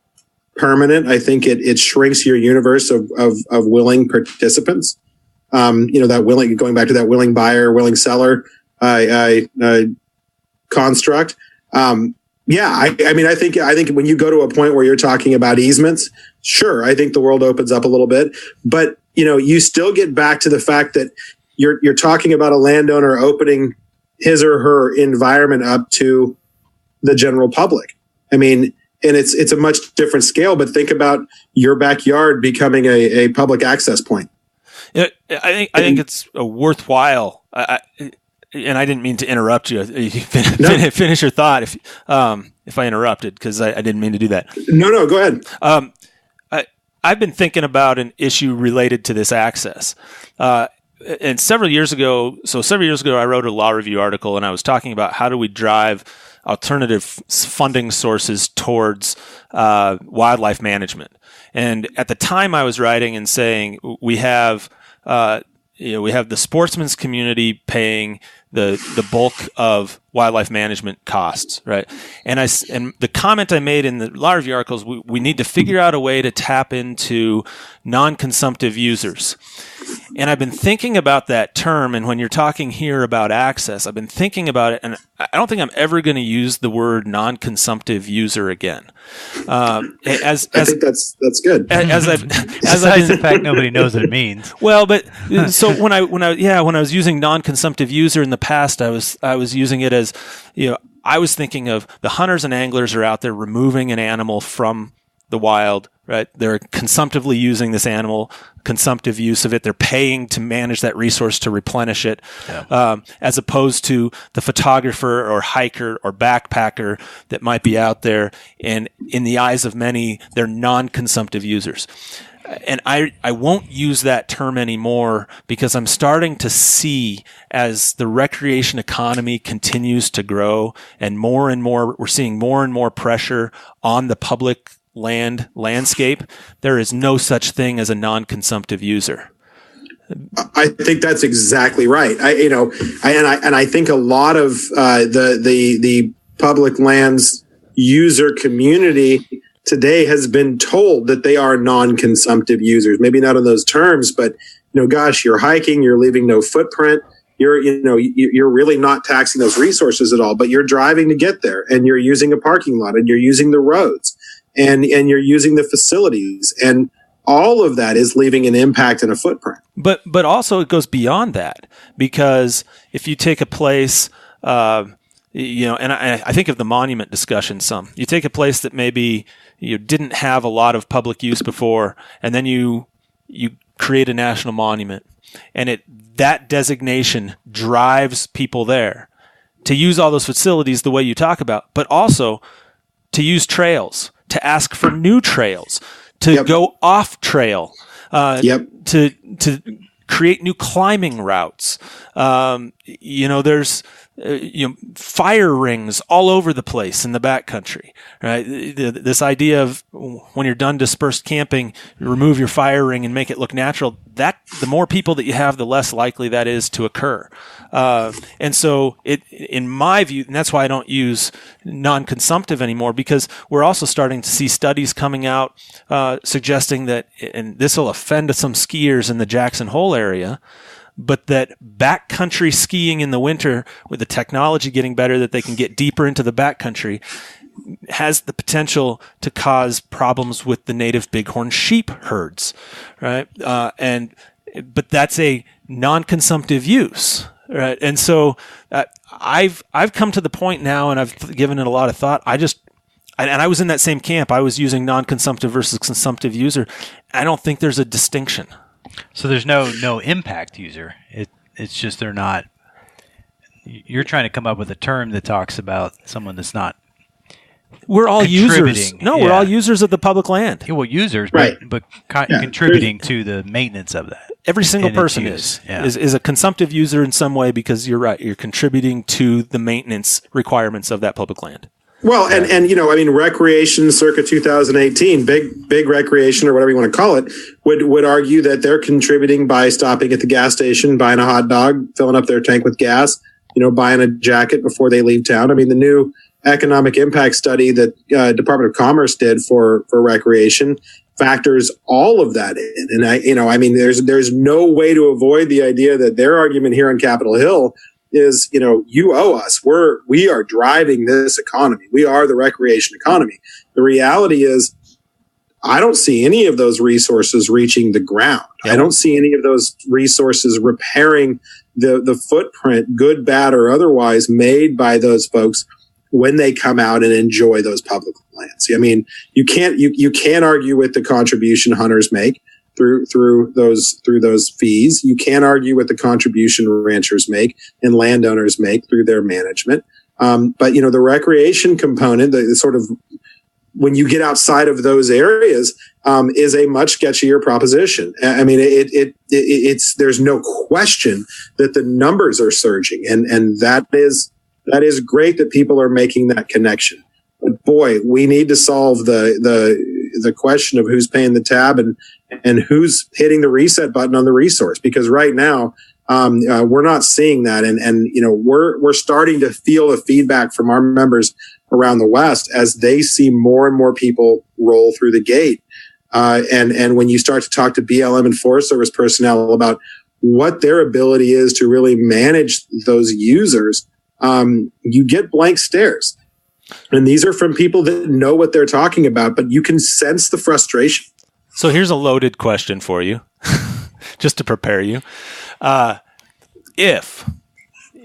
permanent. I think it shrinks your universe of willing participants. That willing, going back to that willing buyer, willing seller construct. I think when you go to a point where you're talking about easements, sure, I think the world opens up a little bit, but you still get back to the fact that you're talking about a landowner opening his or her environment up to the general public. I mean, and it's a much different scale, but think about your backyard becoming a public access point. Yeah, I think it's a worthwhile. And I didn't mean to interrupt you. Finish your thought if I interrupted, because I didn't mean to do that. No, go ahead. I've been thinking about an issue related to this access. And several years ago, I wrote a law review article, and I was talking about how do we drive alternative funding sources towards wildlife management. And at the time, I was writing and saying we have the sportsman's community paying the bulk of wildlife management costs, right? And the comment I made in the law review articles, we need to figure out a way to tap into non-consumptive users. And I've been thinking about that term, and when you're talking here about access, I've been thinking about it, and I don't think I'm ever going to use the word non-consumptive user again. I think that's good. Besides the fact nobody knows what it means. Well, but so when I was using non-consumptive user in the past, I was using it as, I was thinking of the hunters and anglers are out there removing an animal from the wild, right? They're consumptively using this animal, consumptive use of it. They're paying to manage that resource to replenish it, as opposed to the photographer or hiker or backpacker that might be out there. And in the eyes of many, they're non-consumptive users. And I won't use that term anymore, because I'm starting to see, as the recreation economy continues to grow and more, we're seeing more and more pressure on the public landscape, there is no such thing as a non-consumptive user. I think that's exactly right. I think a lot of the public lands user community today has been told that they are non-consumptive users. Maybe not in those terms, but gosh, you're hiking, you're leaving no footprint. You're really not taxing those resources at all, but you're driving to get there, and you're using a parking lot, and you're using the roads, and you're using the facilities, and all of that is leaving an impact and a footprint. But also it goes beyond that, because if you take a place, and I think of the monument discussion some. You take a place that maybe didn't have a lot of public use before, and then you create a national monument, and that designation drives people there to use all those facilities the way you talk about, but also to use trails, to ask for new trails, to go off trail, to create new climbing routes. There's fire rings all over the place in the backcountry, right? This idea of when you're done dispersed camping, remove your fire ring and make it look natural. That the more people that you have, the less likely that is to occur. And so in my view, and that's why I don't use non-consumptive anymore, because we're also starting to see studies coming out suggesting that, and this will offend some skiers in the Jackson Hole area, but that backcountry skiing in the winter, with the technology getting better, that they can get deeper into the backcountry, has the potential to cause problems with the native bighorn sheep herds, right? But that's a non-consumptive use, right? And so I've come to the point now, and I've given it a lot of thought. And I was in that same camp. I was using non-consumptive versus consumptive user. I don't think there's a distinction. So there's no impact user. It's just they're not. You're trying to come up with a term that talks about someone that's not. We're all users. No, we're all users of the public land. Yeah, well, users, right. but contributing to the maintenance of that. Every single person is a consumptive user in some way, because you're right. You're contributing to the maintenance requirements of that public land. Well, and recreation circa 2018, big recreation, or whatever you want to call it, would argue that they're contributing by stopping at the gas station, buying a hot dog, filling up their tank with gas, buying a jacket before they leave town. I mean, the new economic impact study that Department of Commerce did for recreation factors all of that in. And there's no way to avoid the idea that their argument here on Capitol Hill is, you owe us. We are driving this economy. We are the recreation economy. The reality is, I don't see any of those resources reaching the ground. Yep. I don't see any of those resources repairing the footprint, good, bad, or otherwise, made by those folks when they come out and enjoy those public lands. I mean, you can't argue with the contribution hunters make through those fees. You can't argue with the contribution ranchers make and landowners make through their management. But the recreation component, the sort of when you get outside of those areas, is a much sketchier proposition. I mean, it's there's no question that the numbers are surging, and that is great that people are making that connection. But boy, we need to solve the question of who's paying the tab and who's hitting the reset button on the resource, because right now we're not seeing that, and we're starting to feel the feedback from our members around the West as they see more and more people roll through the gate, and when you start to talk to BLM and Forest Service personnel about what their ability is to really manage those users, you get blank stares. And these are from people that know what they're talking about, but you can sense the frustration. So here's a loaded question for you, just to prepare you. If,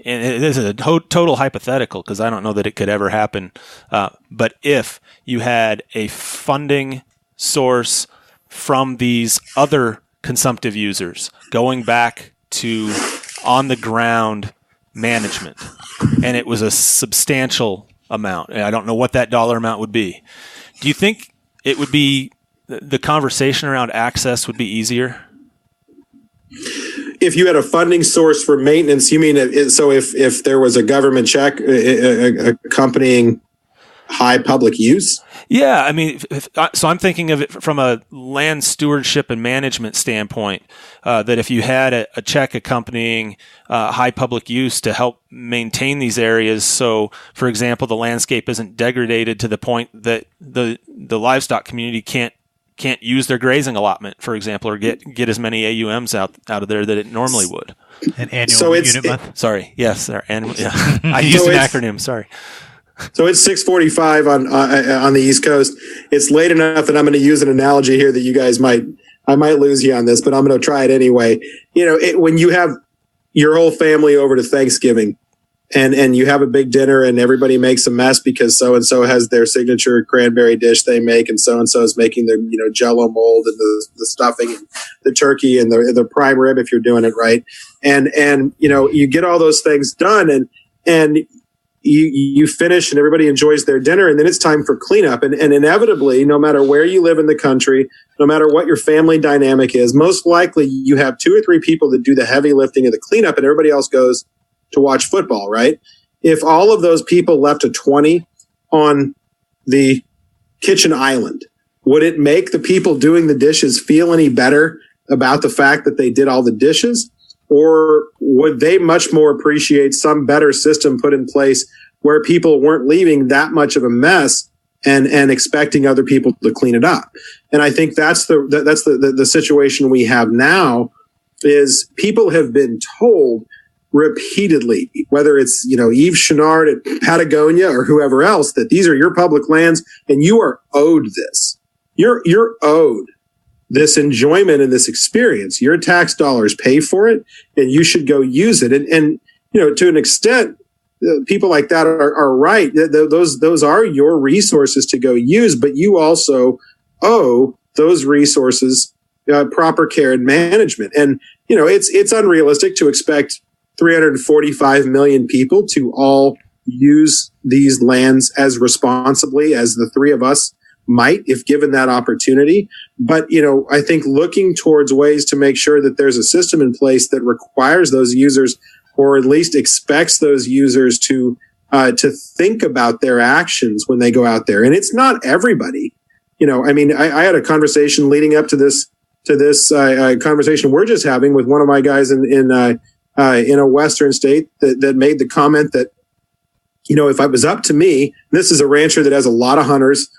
and this is a total hypothetical because I don't know that it could ever happen, but if you had a funding source from these other consumptive users going back to on-the-ground management, and it was a substantial amount, and I don't know what that dollar amount would be, do you think it would be the conversation around access would be easier? If you had a funding source for maintenance, you mean so if there was a government check accompanying high public use? Yeah, I mean, so I'm thinking of it from a land stewardship and management standpoint, that if you had a check accompanying high public use to help maintain these areas, so, for example, the landscape isn't degraded to the point that the livestock community can't use their grazing allotment, for example, or get as many AUMs out of there that it normally would. An annual unit month? Sorry, yes, I used an acronym, sorry. So it's 6:45 on the East Coast. It's late enough that I'm going to use an analogy here that you guys I might lose you on this, but I'm going to try it anyway. When you have your whole family over to Thanksgiving and you have a big dinner and everybody makes a mess because so-and-so has their signature cranberry dish they make and so-and-so is making their, Jell-O mold and the stuffing and the turkey and the prime rib if you're doing it right. And you get all those things done and you finish and everybody enjoys their dinner, and then it's time for cleanup. And inevitably, no matter where you live in the country, no matter what your family dynamic is, most likely you have 2 or 3 people that do the heavy lifting of the cleanup and everybody else goes to watch football, right? If all of those people left a 20 on the kitchen island, would it make the people doing the dishes feel any better about the fact that they did all the dishes? Or would they much more appreciate some better system put in place where people weren't leaving that much of a mess and expecting other people to clean it up? And I think that's the situation we have now is people have been told repeatedly, whether it's, Yves Chenard at Patagonia or whoever else, that these are your public lands and you are owed this. You're owed this enjoyment and this experience. Your tax dollars pay for it and you should go use it. And to an extent, people like that are right. Those are your resources to go use, but you also owe those resources proper care and management. And, it's unrealistic to expect 345 million people to all use these lands as responsibly as the 3 of us might, if given that opportunity. But, I think looking towards ways to make sure that there's a system in place that requires those users, or at least expects those users to think about their actions when they go out there. And it's not everybody. I had a conversation leading up to this conversation we're just having with one of my guys in a Western state that made the comment that, if it was up to me, this is a rancher that has a lot of hunters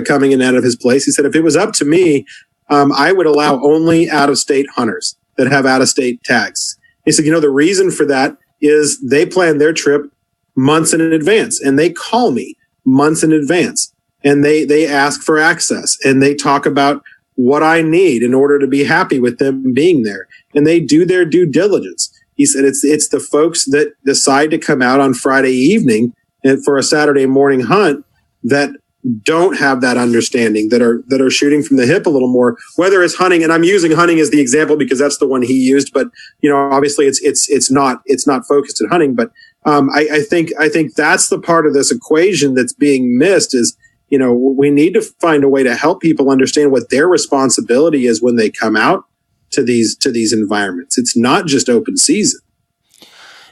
coming in and out of his place. He said, if it was up to me, I would allow only out-of-state hunters that have out-of-state tags. He said, the reason for that is they plan their trip months in advance and they call me months in advance and they ask for access and they talk about what I need in order to be happy with them being there. And they do their due diligence. He said, it's the folks that decide to come out on Friday evening and for a Saturday morning hunt that don't have that understanding, that are shooting from the hip a little more, whether it's hunting. And I'm using hunting as the example because that's the one he used. But, obviously it's not focused at hunting. But I think that's the part of this equation that's being missed is, we need to find a way to help people understand what their responsibility is when they come out to these environments. It's not just open season.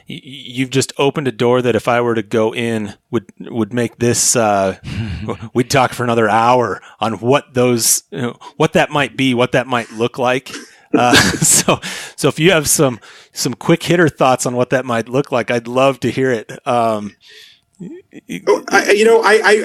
You've just opened a door that if I were to go in would make this we'd talk for another hour on what those what that might be, what that might look like. So if you have some quick hitter thoughts on what that might look like, I'd love to hear it. I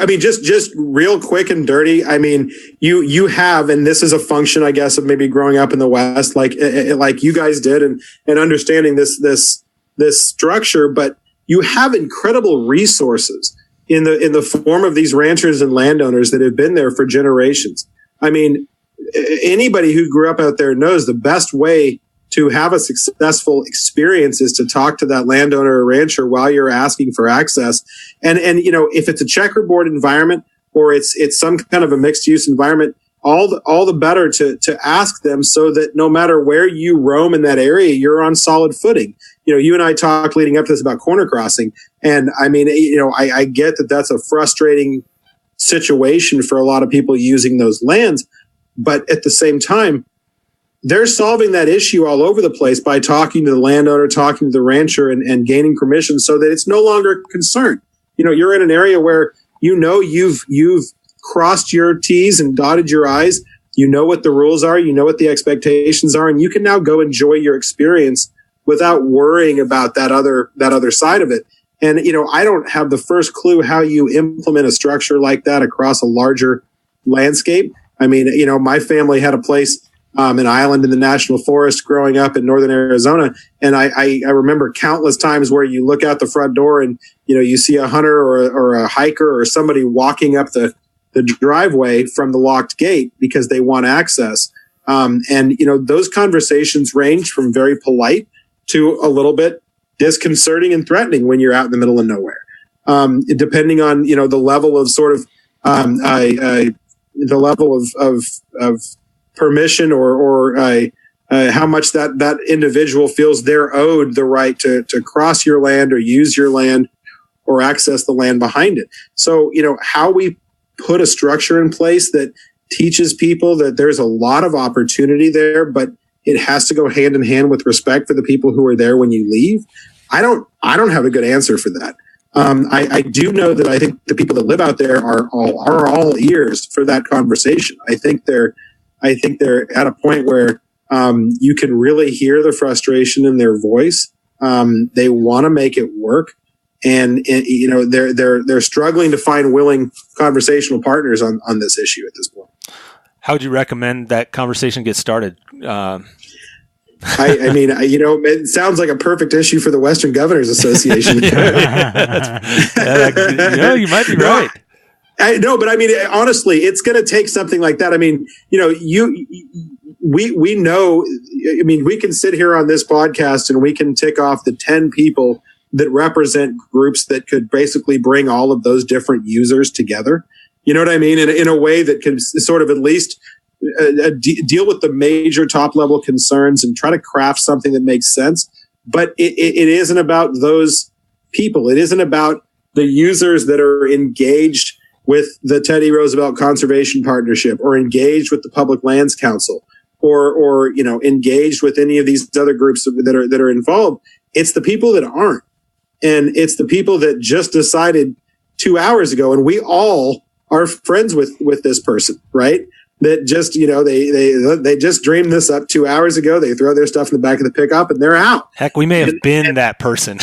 mean, just real quick and dirty. I mean, you have, and this is a function, I guess, of maybe growing up in the West, like you guys did, and understanding this structure. But you have incredible resources in the form of these ranchers and landowners that have been there for generations. I mean, anybody who grew up out there knows the best way to have a successful experience is to talk to that landowner or rancher while you're asking for access. And if it's a checkerboard environment or it's some kind of a mixed use environment, all the better to ask them so that no matter where you roam in that area, you're on solid footing. You and I talked leading up to this about corner crossing. And I mean, I get that that's a frustrating situation for a lot of people using those lands. But at the same time, they're solving that issue all over the place by talking to the landowner, talking to the rancher, and gaining permission so that it's no longer a concern. You're in an area where you've crossed your T's and dotted your I's. You know what the rules are. You know what the expectations are, and you can now go enjoy your experience without worrying about that other side of it. And, I don't have the first clue how you implement a structure like that across a larger landscape. I mean, my family had a place, an island in the national forest growing up in northern Arizona. And I remember countless times where you look out the front door and, you see a hunter or a hiker or somebody walking up the driveway from the locked gate because they want access. And those conversations range from very polite to a little bit disconcerting and threatening when you're out in the middle of nowhere. Depending on, the level of sort of, the level of permission or how much that individual feels they're owed the right to cross your land or use your land or access the land behind it. So, how we put a structure in place that teaches people that there's a lot of opportunity there, but it has to go hand in hand with respect for the people who are there when you leave. I don't have a good answer for that. I do know that I think the people that live out there are all ears for that conversation. I think they're at a point where you can really hear the frustration in their voice. They want to make it work, and they're struggling to find willing conversational partners on this issue at this point. How would you recommend that conversation get started? I mean, it sounds like a perfect issue for the Western Governors Association. You might be right. No, but I mean, honestly, it's going to take something like that. I mean, we know, I mean, we can sit here on this podcast and we can tick off the 10 people that represent groups that could basically bring all of those different users together. You know what I mean? In a way that can sort of at least deal with the major top level concerns and try to craft something that makes sense. But it isn't about those people. It isn't about the users that are engaged with the Teddy Roosevelt Conservation Partnership or engaged with the Public Lands Council or engaged with any of these other groups that are involved. It's the people that aren't. And it's the people that just decided 2 hours ago, and we all are friends with this person, right? That just, they just dreamed this up 2 hours ago. They throw their stuff in the back of the pickup and they're out. Heck, we may have been that person.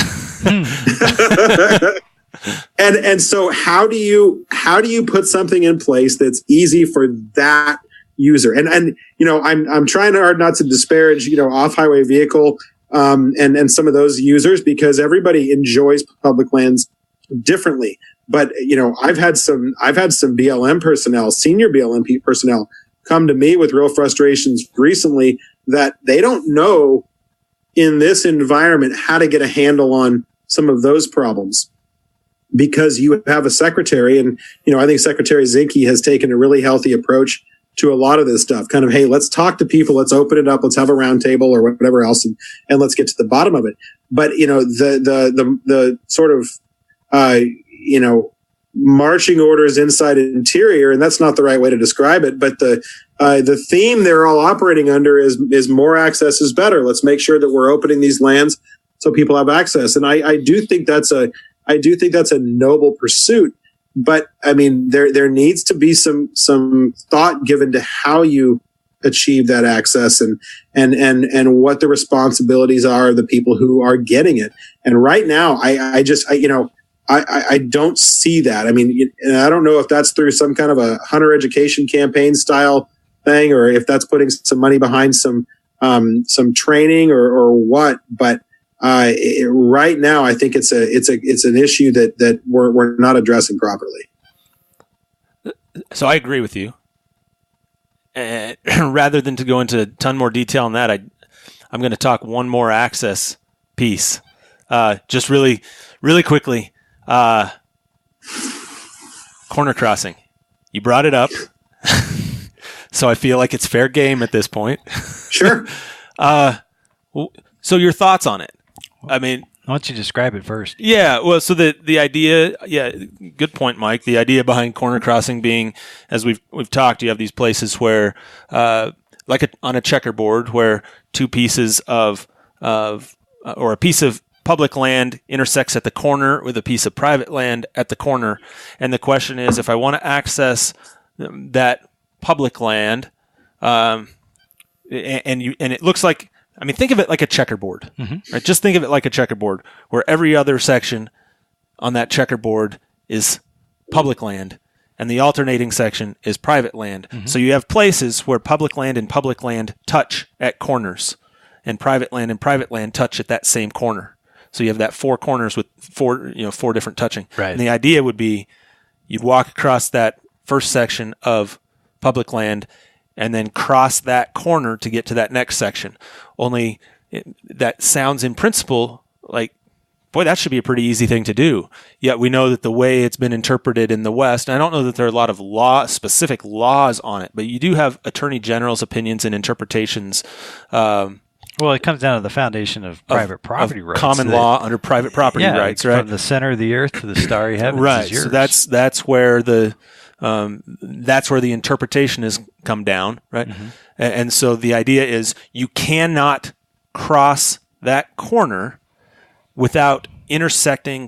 And so how do you put something in place that's easy for that user? And I'm trying hard not to disparage, off-highway vehicle, and some of those users, because everybody enjoys public lands differently. But, I've had some BLM personnel, senior BLM personnel come to me with real frustrations recently that they don't know in this environment how to get a handle on some of those problems. Because you have a secretary, and, I think Secretary Zinke has taken a really healthy approach to a lot of this stuff. Kind of, hey, let's talk to people, let's open it up, let's have a round table or whatever else, and let's get to the bottom of it. But, the sort of, marching orders inside interior, and that's not the right way to describe it, but the theme they're all operating under is more access is better. Let's make sure that we're opening these lands so people have access. And I do think that's a noble pursuit, but I mean, there needs to be some thought given to how you achieve that access and what the responsibilities are of the people who are getting it. And right now, I don't see that. I mean, and I don't know if that's through some kind of a hunter education campaign style thing, or if that's putting some money behind some training or what, but right now, I think it's an issue that we're not addressing properly. So I agree with you. Rather than to go into a ton more detail on that, I'm going to talk one more access piece, just really, really quickly. Corner crossing. You brought it up, so I feel like it's fair game at this point. Sure. So your thoughts on it? I mean, why don't you describe it first? Yeah, well, so the idea, good point, Mike. The idea behind corner crossing being, as we've talked, you have these places where, on a checkerboard, where two pieces or a piece of public land intersects at the corner with a piece of private land at the corner. And the question is, if I want to access that public land, and it looks like, I mean, think of it like a checkerboard, right? Just think of it like a checkerboard where every other section on that checkerboard is public land and the alternating section is private land. So you have places where public land and public land touch at corners, and private land touch at that same corner. So you have that four corners with four different touching. Right. And the idea would be you'd walk across that first section of public land and then cross that corner to get to that next section. Only that sounds in principle like, boy, that should be a pretty easy thing to do. Yet we know that the way it's been interpreted in the West, and I don't know that there are a lot of specific laws on it, but you do have attorney general's opinions and interpretations. Well, it comes down to the foundation of private property rights. Common law under private property rights, right? From the center of the earth to the starry heavens right. is yours. So that's where the interpretation has come down, right? And so the idea is you cannot cross that corner without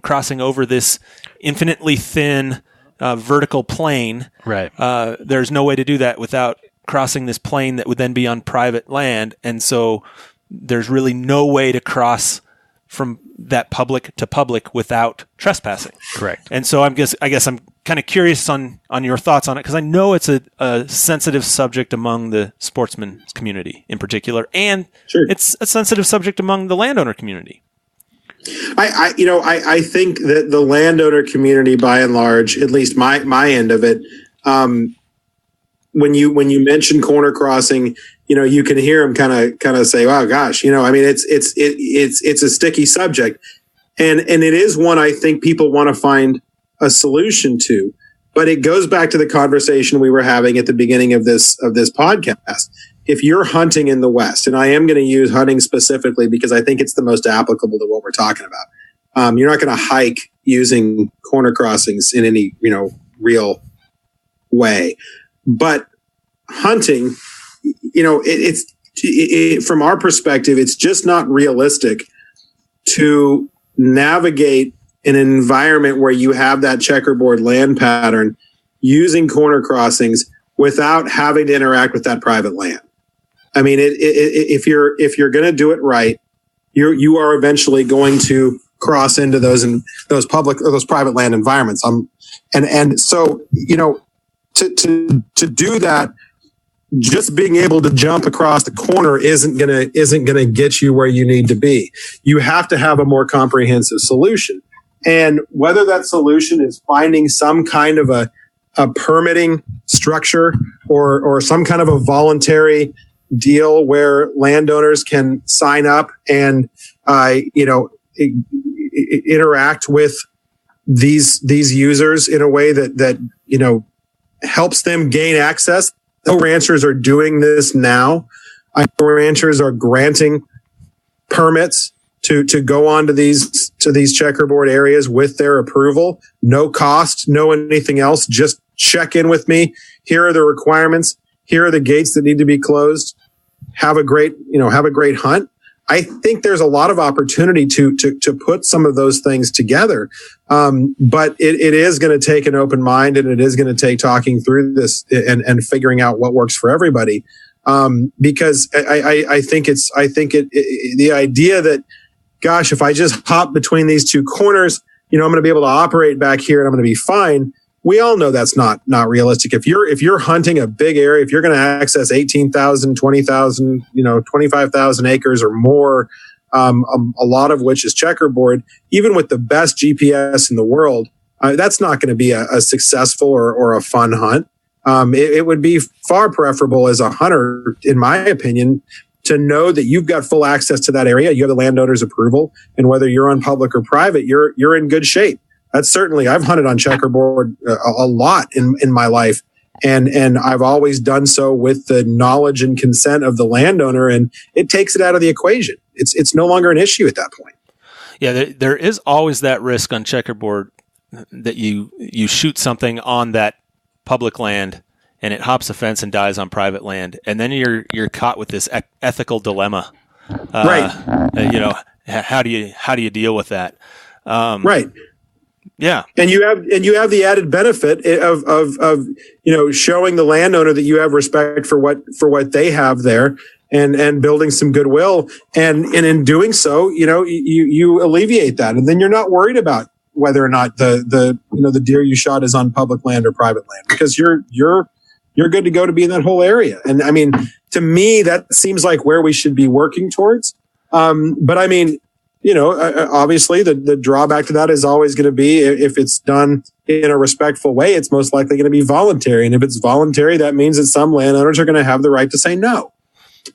crossing over this infinitely thin vertical plane. Right. There's no way to do that without crossing this plane that would then be on private land, and so there's really no way to cross from that public to public without trespassing. Correct. And so I guess I'm kind of curious on your thoughts on it, because I know it's a sensitive subject among the sportsman community in particular, and it's a sensitive subject among the landowner community. I think that the landowner community, by and large, at least my end of it, when you mention corner crossing, you can hear them kind of say, "Wow, gosh," I mean, it's a sticky subject, and it is one I think people want to find a solution to. But it goes back to the conversation we were having at the beginning of this podcast. If you're hunting in the West, and I am going to use hunting specifically because I think it's the most applicable to what we're talking about. You're not going to hike using corner crossings in any real way. But hunting, it's from our perspective, it's just not realistic to navigate an environment where you have that checkerboard land pattern using corner crossings without having to interact with that private land. I mean, if you're going to do it right, you are eventually going to cross into those public or those private land environments. And so to do that, just being able to jump across the corner isn't gonna get you where you need to be. You have to have a more comprehensive solution, and whether that solution is finding some kind of a permitting structure or some kind of a voluntary deal where landowners can sign up and interact with these users in a way that helps them gain access. No ranchers are doing this now. Ranchers are granting permits to go onto these checkerboard areas with their approval. No cost, no anything else. Just check in with me. Here are the requirements. Here are the gates that need to be closed. Have a great hunt. I think there's a lot of opportunity to put some of those things together. But it is going to take an open mind, and it is going to take talking through this and figuring out what works for everybody. Because I think the idea that, gosh, if I just hop between these two corners, I'm going to be able to operate back here and I'm going to be fine. We all know that's not realistic. If you're hunting a big area, if you're going to access 18,000, 20,000, 25,000 acres or more, a lot of which is checkerboard, even with the best GPS in the world, that's not going to be a successful or a fun hunt. It would be far preferable as a hunter, in my opinion, to know that you've got full access to that area. You have the landowner's approval, and whether you're on public or private, you're in good shape. That's certainly, I've hunted on checkerboard a lot in my life, and I've always done so with the knowledge and consent of the landowner, and it takes it out of the equation. It's no longer an issue at that point. Yeah, there is always that risk on checkerboard that you shoot something on that public land and it hops a fence and dies on private land, and then you're caught with this ethical dilemma. Right. how do you deal with that? Right. Yeah. And you have the added benefit of showing the landowner that you have respect for what they have there, and building some goodwill, and in doing so, you alleviate that, and then you're not worried about whether or not the deer you shot is on public land or private land, because you're good to go to be in that whole area. And I mean, to me, that seems like where we should be working towards. But I mean, obviously the drawback to that is always going to be, if it's done in a respectful way, it's most likely going to be voluntary. And if it's voluntary, that means that some landowners are going to have the right to say no.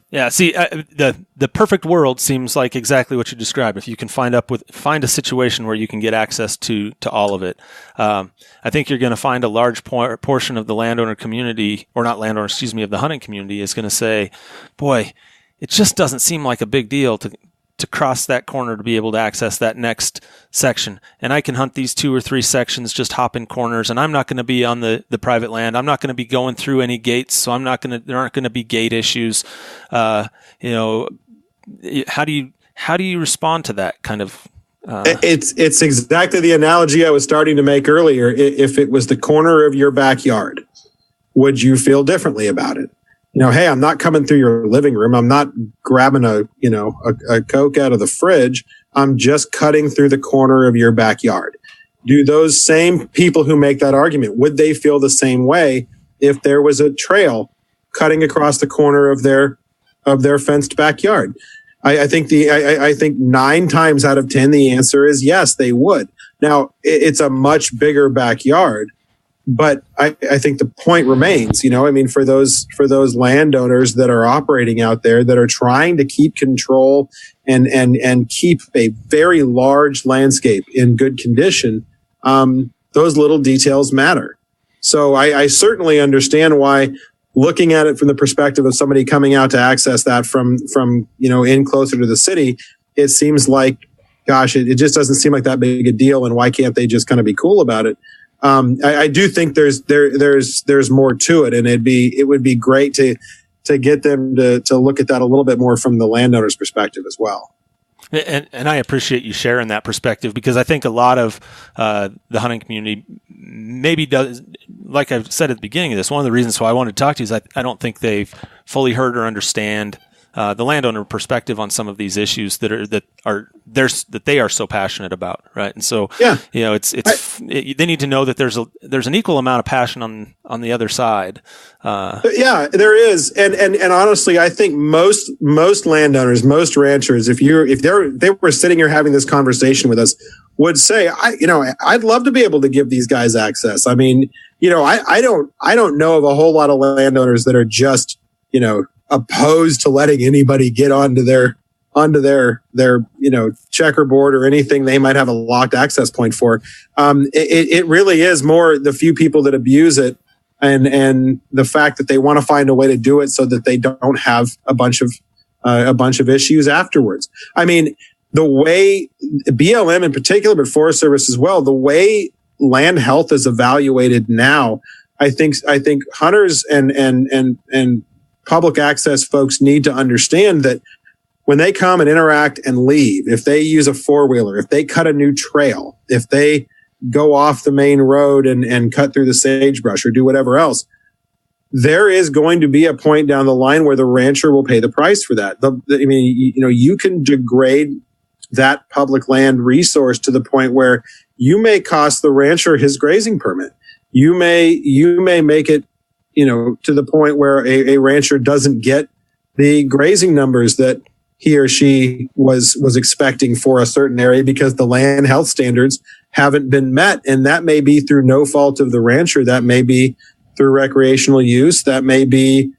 Yeah. See, the perfect world seems like exactly what you described. If you can find a situation where you can get access to all of it, I think you're going to find a large portion of the landowner community, or not landowner, excuse me, of the hunting community, is going to say, boy, it just doesn't seem like a big deal to cross that corner to be able to access that next section. And I can hunt these 2 or 3 sections, just hop in corners, and I'm not going to be on the private land. I'm not going to be going through any gates. So there aren't going to be gate issues. How do you respond to that kind of? It's exactly the analogy I was starting to make earlier. If it was the corner of your backyard, would you feel differently about it? Hey, I'm not coming through your living room. I'm not grabbing a Coke out of the fridge. I'm just cutting through the corner of your backyard. Do those same people who make that argument, would they feel the same way if there was a trail cutting across the corner of their fenced backyard? I think 9 times out of 10, the answer is yes, they would. Now, it's a much bigger backyard, but I think the point remains, for those landowners that are operating out there, that are trying to keep control and keep a very large landscape in good condition, those little details matter. So I certainly understand why, looking at it from the perspective of somebody coming out to access that from in closer to the city, it seems like, gosh, it just doesn't seem like that big a deal. And why can't they just kind of be cool about it? I do think there's more to it, and it would be great to get them to look at that a little bit more from the landowner's perspective as well. And I appreciate you sharing that perspective, because I think a lot of the hunting community maybe does, like I've said at the beginning of this, one of the reasons why I wanted to talk to you is I don't think they've fully heard or understand the landowner perspective on some of these issues that they are so passionate about, right? And so, yeah, they need to know that there's an equal amount of passion on the other side. Yeah, there is, and honestly, I think most landowners, most ranchers, if they were sitting here having this conversation with us, would say, I'd love to be able to give these guys access. I mean, I don't know of a whole lot of landowners that are just, opposed to letting anybody get onto their checkerboard or anything they might have a locked access point for. It really is more the few people that abuse it, and the fact that they want to find a way to do it so that they don't have a bunch of issues afterwards. I mean, the way BLM in particular, but Forest Service as well, the way land health is evaluated now, I think hunters and public access folks need to understand that when they come and interact and leave, if they use a 4-wheeler, if they cut a new trail, if they go off the main road and cut through the sagebrush or do whatever else, there is going to be a point down the line where the rancher will pay the price for that. You can degrade that public land resource to the point where you may cost the rancher his grazing permit. You may make it, to the point where a rancher doesn't get the grazing numbers that he or she was expecting for a certain area because the land health standards haven't been met. And that may be through no fault of the rancher. That may be through recreational use. That may be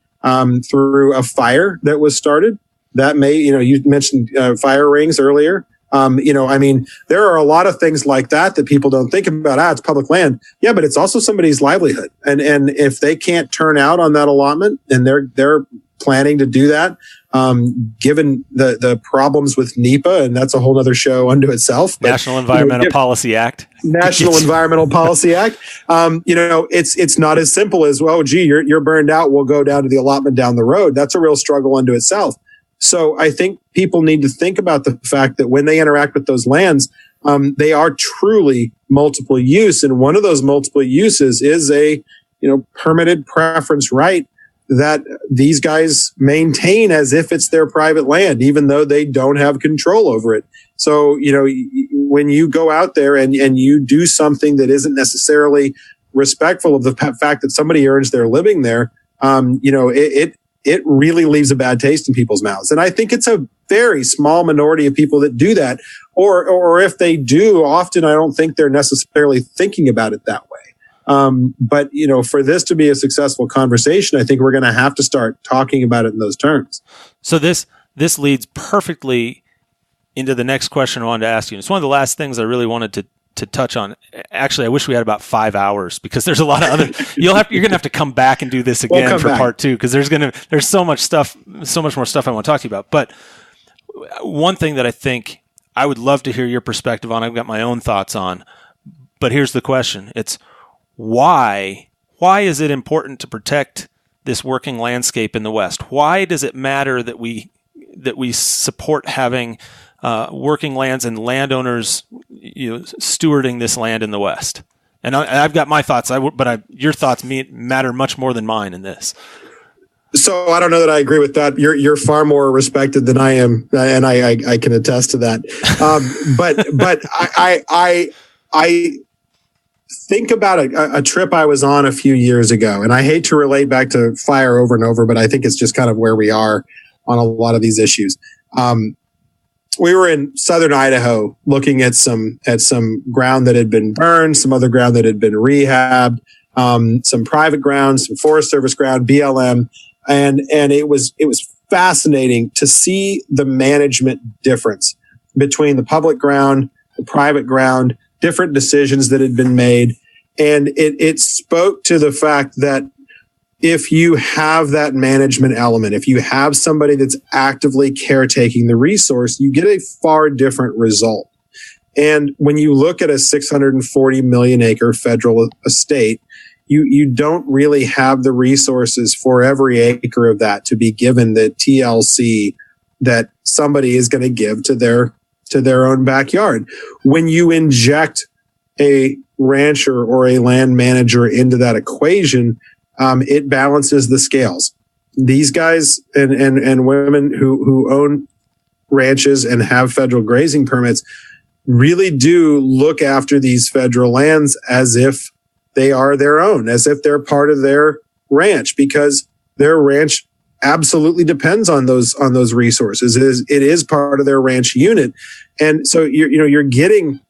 through a fire that was started. That may, you mentioned fire rings earlier. There are a lot of things like that people don't think about. It's public land. Yeah, but it's also somebody's livelihood. And if they can't turn out on that allotment, and they're planning to do that, given the problems with NEPA, and that's a whole other show unto itself. But, National Environmental Policy Act. National Environmental Policy Act. It's not as simple as, well, gee, you're burned out. We'll go down to the allotment down the road. That's a real struggle unto itself. So I think people need to think about the fact that when they interact with those lands, they are truly multiple use. And one of those multiple uses is a, permitted preference right that these guys maintain as if it's their private land, even though they don't have control over it. So, when you go out there and you do something that isn't necessarily respectful of the fact that somebody earns their living there, it really leaves a bad taste in people's mouths. And I think it's a very small minority of people that do that. Or if they do, often I don't think they're necessarily thinking about it that way. But for this to be a successful conversation, I think we're going to have to start talking about it in those terms. So this leads perfectly into the next question I wanted to ask you. It's one of the last things I really wanted to touch on. Actually, I wish we had about 5 hours because there's a lot of other. You're going to have to come back and do this again for part 2 because there's so much more stuff I want to talk to you about. But one thing that I think I would love to hear your perspective on, I've got my own thoughts on, but here's the question: it's why is it important to protect this working landscape in the West? Why does it matter that we support having working lands and landowners, stewarding this land in the West? And I've got my thoughts, but your thoughts matter much more than mine in this. So I don't know that I agree with that. You're far more respected than I am, and I can attest to that. But I think about a trip I was on a few years ago, and I hate to relate back to fire over and over, but I think it's just kind of where we are on a lot of these issues. We were in southern Idaho looking at some ground that had been burned, some other ground that had been rehabbed, some private ground, some Forest Service ground, BLM, and it was fascinating to see the management difference between the public ground, the private ground, different decisions that had been made, and it spoke to the fact that if you have that management element, if you have somebody that's actively caretaking the resource, you get a far different result. And when you look at a 640 million acre federal estate, you don't really have the resources for every acre of that to be given the TLC that somebody is going to give to their own backyard. When you inject a rancher or a land manager into that equation, it balances the scales. These guys and women who own ranches and have federal grazing permits really do look after these federal lands as if they are their own, as if they're part of their ranch, because their ranch absolutely depends on those resources. It is part of their ranch unit. And so you're getting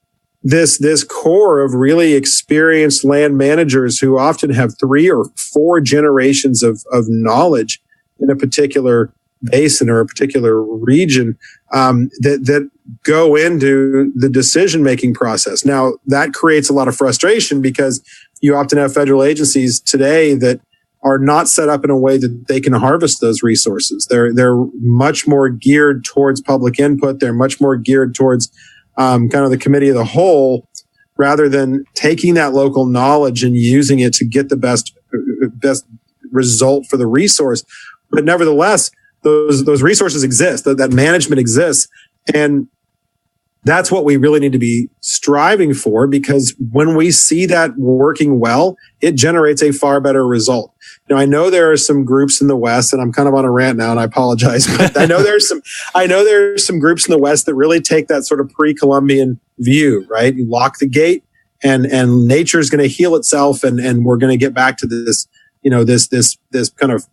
this core of really experienced land managers who often have 3 or 4 generations of knowledge in a particular basin or a particular region, that go into the decision-making process. Now, that creates a lot of frustration because you often have federal agencies today that are not set up in a way that they can harvest those resources. They're much more geared towards public input. They're much more geared towards kind of the committee of the whole, rather than taking that local knowledge and using it to get the best result for the resource. But nevertheless, those resources exist, that management exists. And that's what we really need to be striving for, because when we see that working well, it generates a far better result. I know there are some groups in the West, and I'm kind of on a rant now, and I apologize, but I know there's some groups in the West that really take that sort of pre-Columbian view, right? You lock the gate, and nature is going to heal itself, and we're going to get back to this, this kind of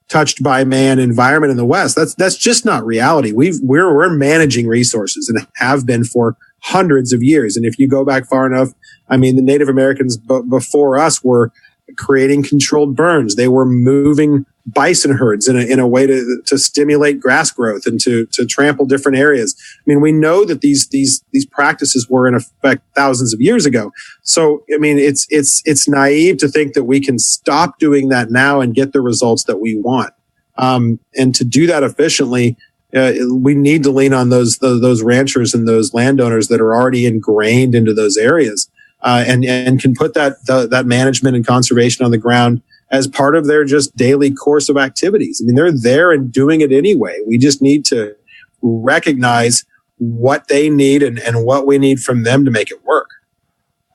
touched by man environment in the West. That's just not reality. We're managing resources and have been for hundreds of years. And if you go back far enough, the Native Americans before us were creating controlled burns. They were moving bison herds in a way to stimulate grass growth and to trample different areas. We know that these practices were in effect thousands of years ago. So, it's naive to think that we can stop doing that now and get the results that we want. And to do that efficiently, we need to lean on those ranchers and those landowners that are already ingrained into those areas, and can put that management and conservation on the ground as part of their just daily course of activities. I mean, they're there and doing it anyway. We just need to recognize what they need and what we need from them to make it work.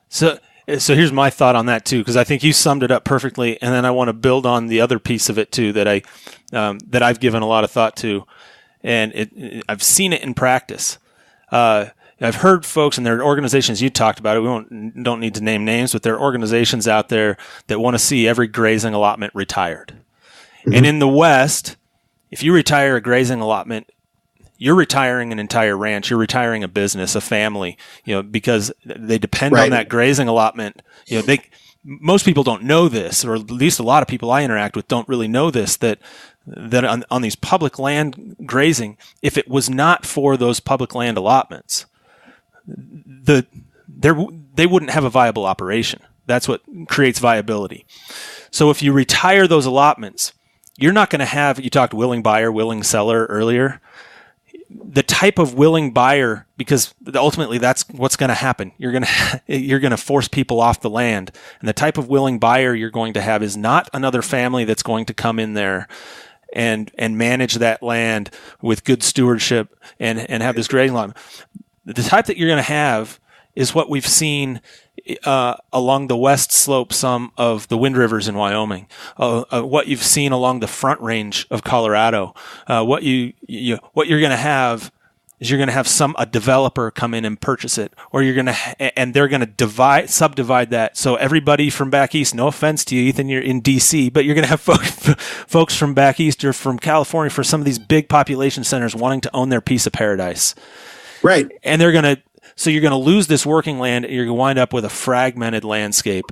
So here's my thought on that too, because I think you summed it up perfectly, and then I want to build on the other piece of it too that I've given a lot of thought to, and I've seen it in practice. I've heard folks and there are organizations, you talked about it, we don't need to name names, but there are organizations out there that want to see every grazing allotment retired. Mm-hmm. And in the West, if you retire a grazing allotment, you're retiring an entire ranch, you're retiring a business, a family, because they depend on that grazing allotment. Most people don't know this, or at least a lot of people I interact with don't really know this, that on these public land grazing, if it was not for those public land allotments, they wouldn't have a viable operation. That's what creates viability. So if you retire those allotments, you're not going to have, you talked willing buyer, willing seller earlier, the type of willing buyer, because ultimately that's what's going to happen. You're going to force people off the land, and the type of willing buyer you're going to have is not another family that's going to come in there and manage that land with good stewardship and have this grazing lot. The type that you're going to have is what we've seen along the west slope, some of the Wind Rivers in Wyoming, what you've seen along the Front Range of Colorado. What you're going to have is you're going to have a developer come in and purchase it, or and they're going to subdivide that. So everybody from back east, no offense to you, Ethan, you're in DC, but you're going to have folks from back east or from California for some of these big population centers wanting to own their piece of paradise. Right. And so you're going to lose this working land, and you're going to wind up with a fragmented landscape.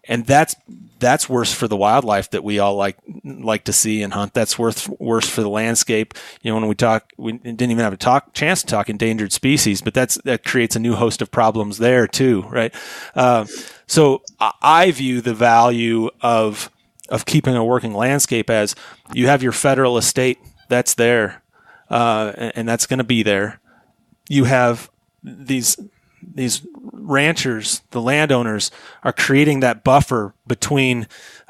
And that's worse for the wildlife that we all like to see and hunt. That's worse for the landscape. When we didn't even have a chance to talk endangered species, but that creates a new host of problems there too, right? So I view the value of keeping a working landscape as you have your federal estate that's there, and that's going to be there. You have these ranchers, the landowners, are creating that buffer between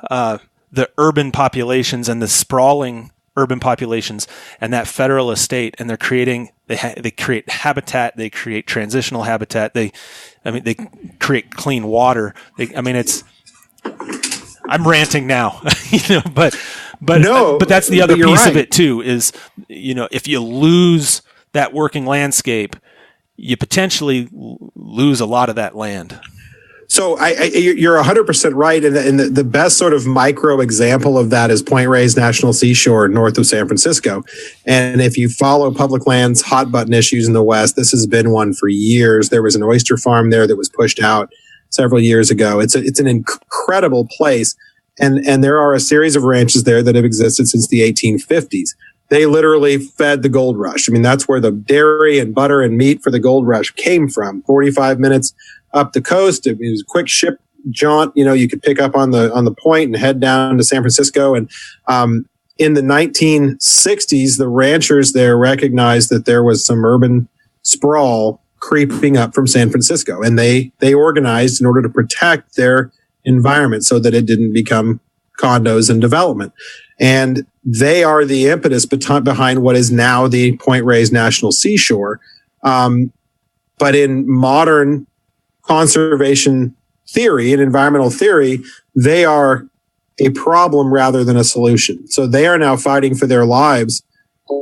the urban populations and the sprawling urban populations and that federal estate, and they create habitat, they create transitional habitat, they create clean water. I'm ranting now, but that's the other piece of it too. Is if you lose that working landscape, you potentially lose a lot of that land. So you're 100% right. And the best sort of micro example of that is Point Reyes National Seashore north of San Francisco. And if you follow public lands hot button issues in the West, this has been one for years. There was an oyster farm there that was pushed out several years ago. It's an incredible place. And there are a series of ranches there that have existed since the 1850s. They literally fed the gold rush. I mean, that's where the dairy and butter and meat for the gold rush came from. 45 minutes up the coast. It was a quick ship jaunt. You could pick up on the point and head down to San Francisco. And in the 1960s, the ranchers there recognized that there was some urban sprawl creeping up from San Francisco, and they organized in order to protect their environment so that it didn't become condos and development. And they are the impetus behind what is now the Point Reyes National Seashore. But in modern conservation theory and environmental theory, they are a problem rather than a solution. So they are now fighting for their lives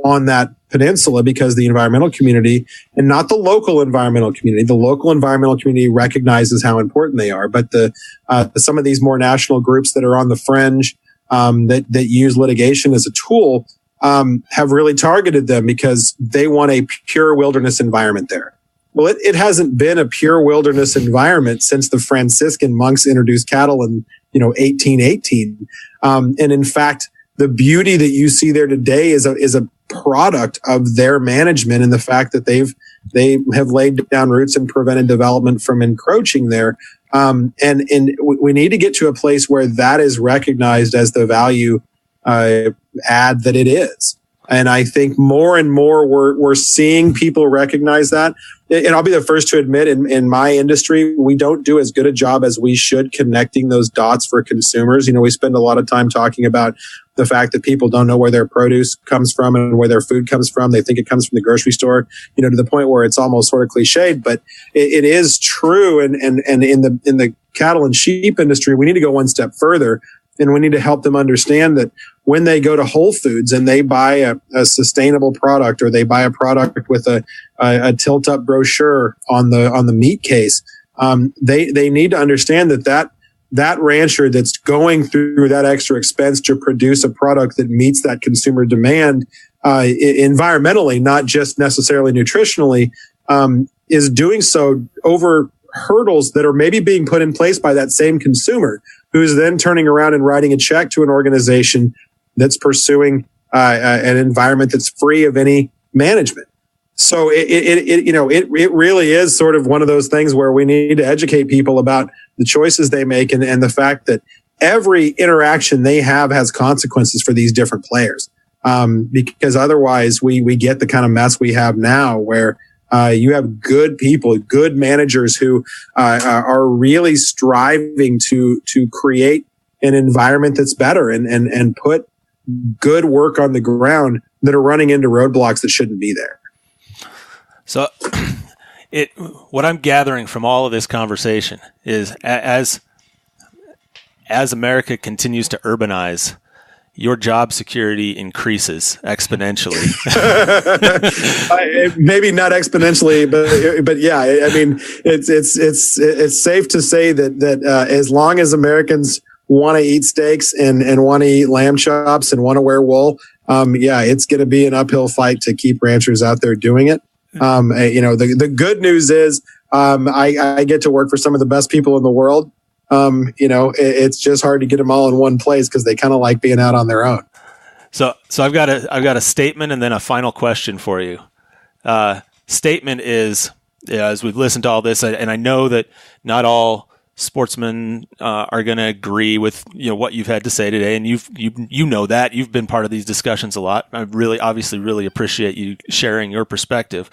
on that peninsula because the environmental community, and not the local environmental community, the local environmental community recognizes how important they are. But some of these more national groups that are on the fringe, that use litigation as a tool, have really targeted them because they want a pure wilderness environment there. Well, it hasn't been a pure wilderness environment since the Franciscan monks introduced cattle in 1818. And in fact, the beauty that you see there today is a product of their management and the fact that they have laid down roots and prevented development from encroaching there. And we need to get to a place where that is recognized as the value add that it is. And I think more and more we're seeing people recognize that. And I'll be the first to admit, in my industry, we don't do as good a job as we should connecting those dots for consumers. We spend a lot of time talking about the fact that people don't know where their produce comes from and where their food comes from. They think it comes from the grocery store, to the point where it's almost sort of cliched, but it is true. And in the cattle and sheep industry, we need to go one step further, and we need to help them understand that when they go to Whole Foods and they buy a sustainable product, or they buy a product with a tilt up brochure on the meat case, they need to understand that rancher that's going through that extra expense to produce a product that meets that consumer demand, environmentally, not just necessarily nutritionally, is doing so over hurdles that are maybe being put in place by that same consumer, who's then turning around and writing a check to an organization that's pursuing an environment that's free of any management. So it really is sort of one of those things where we need to educate people about the choices they make, and the fact that every interaction they have has consequences for these different players. Because otherwise we get the kind of mess we have now, where you have good people, good managers who are really striving to create an environment that's better and put good work on the ground, that are running into roadblocks that shouldn't be there. So what I'm gathering from all of this conversation is, as America continues to urbanize, your job security increases exponentially. Maybe not exponentially, but yeah, I mean, it's safe to say that as long as Americans want to eat steaks and want to eat lamb chops and want to wear wool, it's going to be an uphill fight to keep ranchers out there doing it. The good news is, I get to work for some of the best people in the world. It's just hard to get them all in one place, because they kind of like being out on their own. So I've got a statement and then a final question for you. Statement is, as we've listened to all this, and I know that not all sportsmen are going to agree with what you've had to say today, and you know that you've been part of these discussions a lot. I obviously really appreciate you sharing your perspective.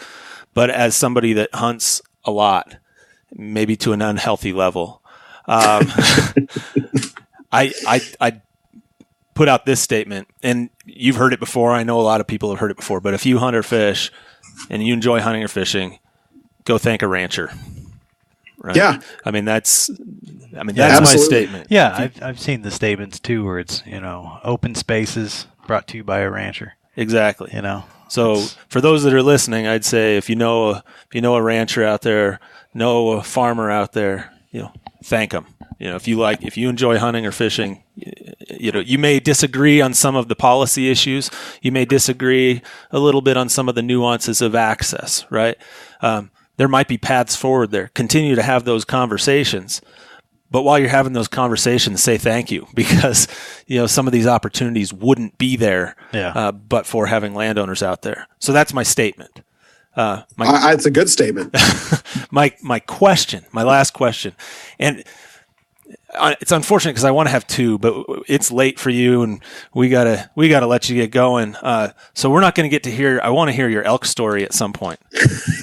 But as somebody that hunts a lot, maybe to an unhealthy level, I put out this statement, and you've heard it before. I know a lot of people have heard it before, but if you hunt or fish and you enjoy hunting or fishing, go thank a rancher. Right? Yeah. That's my statement. Yeah. I've seen the statements too, where it's, open spaces brought to you by a rancher. Exactly. So for those that are listening, I'd say, if you know a rancher out there, know a farmer out there, thank them. If you enjoy hunting or fishing, you may disagree on some of the policy issues. You may disagree a little bit on some of the nuances of access, right? There might be paths forward there. Continue to have those conversations. But while you're having those conversations, say thank you, because some of these opportunities wouldn't be there but for having landowners out there. So that's my statement. It's a good statement. my last question, and it's unfortunate because I want to have two, but it's late for you, and we gotta let you get going. So we're not going to get to hear. I want to hear your elk story at some point,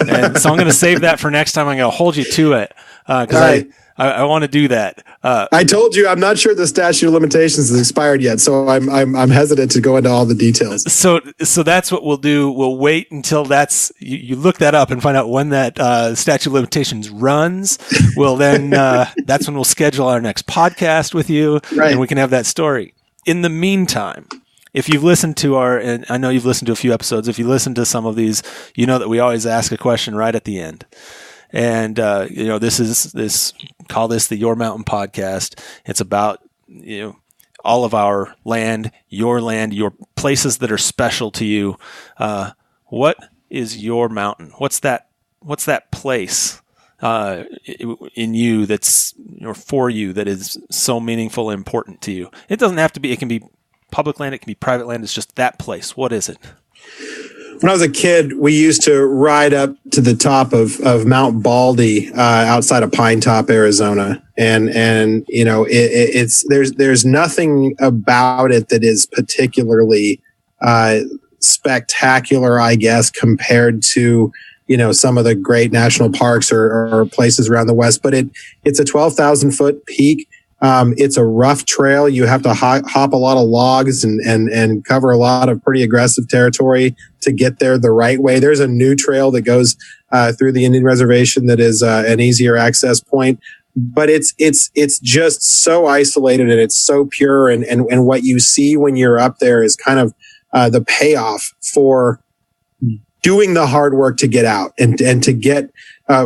and so I'm going to save that for next time. I'm going to hold you to it because I want to do that. I told you I'm not sure the statute of limitations has expired yet, so I'm hesitant to go into all the details. So that's what we'll do. We'll wait until you look that up and find out when that statute of limitations runs. Well, then that's when we'll schedule our next podcast with you, right, and we can have that story. In the meantime, if you've listened to and I know you've listened to a few episodes, if you listen to some of these, you know that we always ask a question right at the end. And, call this the Your Mountain podcast. It's about, all of our land, your places that are special to you. What is your mountain? What's that place, in you that's, for you, that is so meaningful and important to you? It doesn't have to be, it can be public land. It can be private land. It's just that place. What is it? When I was a kid, we used to ride up to the top of Mount Baldy outside of Pine Top, Arizona, and there's nothing about it that is particularly spectacular, I guess, compared to, some of the great national parks or places around the West, but it's a 12,000 foot peak. It's a rough trail. You have to hop a lot of logs and cover a lot of pretty aggressive territory to get there the right way. There's a new trail that goes through the Indian reservation that is an easier access point, but it's just so isolated and it's so pure. And what you see when you're up there is kind of the payoff for doing the hard work to get out and to get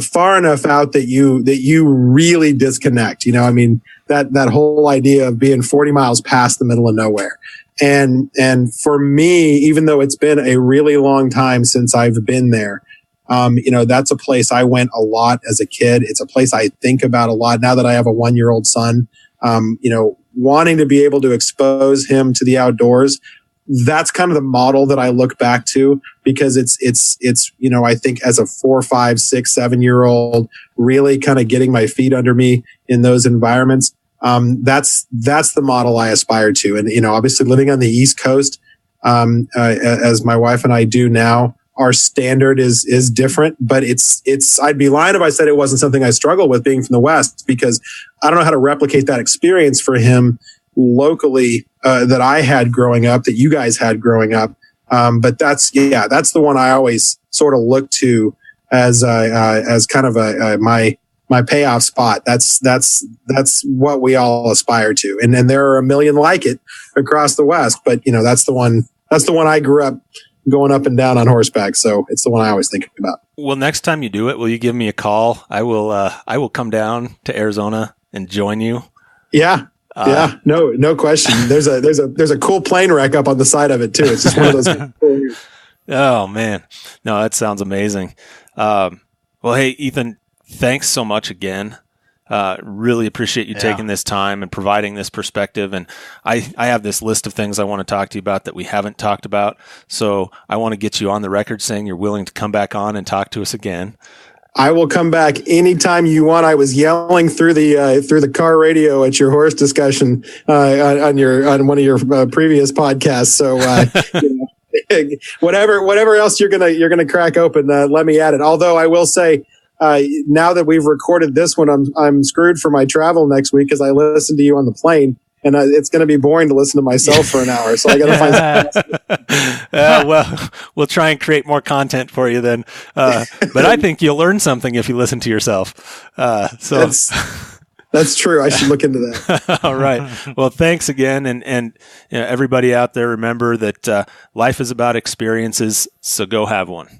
far enough out that you really disconnect. That whole idea of being 40 miles past the middle of nowhere. And for me, even though it's been a really long time since I've been there, that's a place I went a lot as a kid. It's a place I think about a lot now that I have a 1-year-old son. Wanting to be able to expose him to the outdoors. That's kind of the model that I look back to, because it's I think as a 4, 5, 6, 7-year-old, really kind of getting my feet under me in those environments. That's the model I aspire to. And, obviously living on the East Coast, as my wife and I do now, our standard is different, but I'd be lying if I said it wasn't something I struggle with being from the West, because I don't know how to replicate that experience for him locally, that I had growing up, that you guys had growing up. But that's the one I always sort of look to as kind of my payoff spot. That's what we all aspire to. And then there are a million like it across the West, but that's the one I grew up going up and down on horseback. So it's the one I always think about. Well, next time you do it, will you give me a call? I will come down to Arizona and join you. Yeah. No question. There's a cool plane wreck up on the side of it too. It's just one of those. Oh man, no, that sounds amazing. Well, hey, Ethan, thanks so much again. Really appreciate you taking this time and providing this perspective. And I have this list of things I want to talk to you about that we haven't talked about. So I want to get you on the record saying you're willing to come back on and talk to us again. I will come back anytime you want. I was yelling through the car radio at your horse discussion on one of your previous podcasts. So whatever else you're gonna crack open, let me at it. Although I will say, now that we've recorded this one, I'm screwed for my travel next week because I listened to you on the plane. And it's going to be boring to listen to myself for an hour. So I got to find something else. Well, we'll try and create more content for you then. But I think you'll learn something if you listen to yourself. That's true. I should look into that. All right. Well, thanks again. And everybody out there, remember that life is about experiences. So go have one.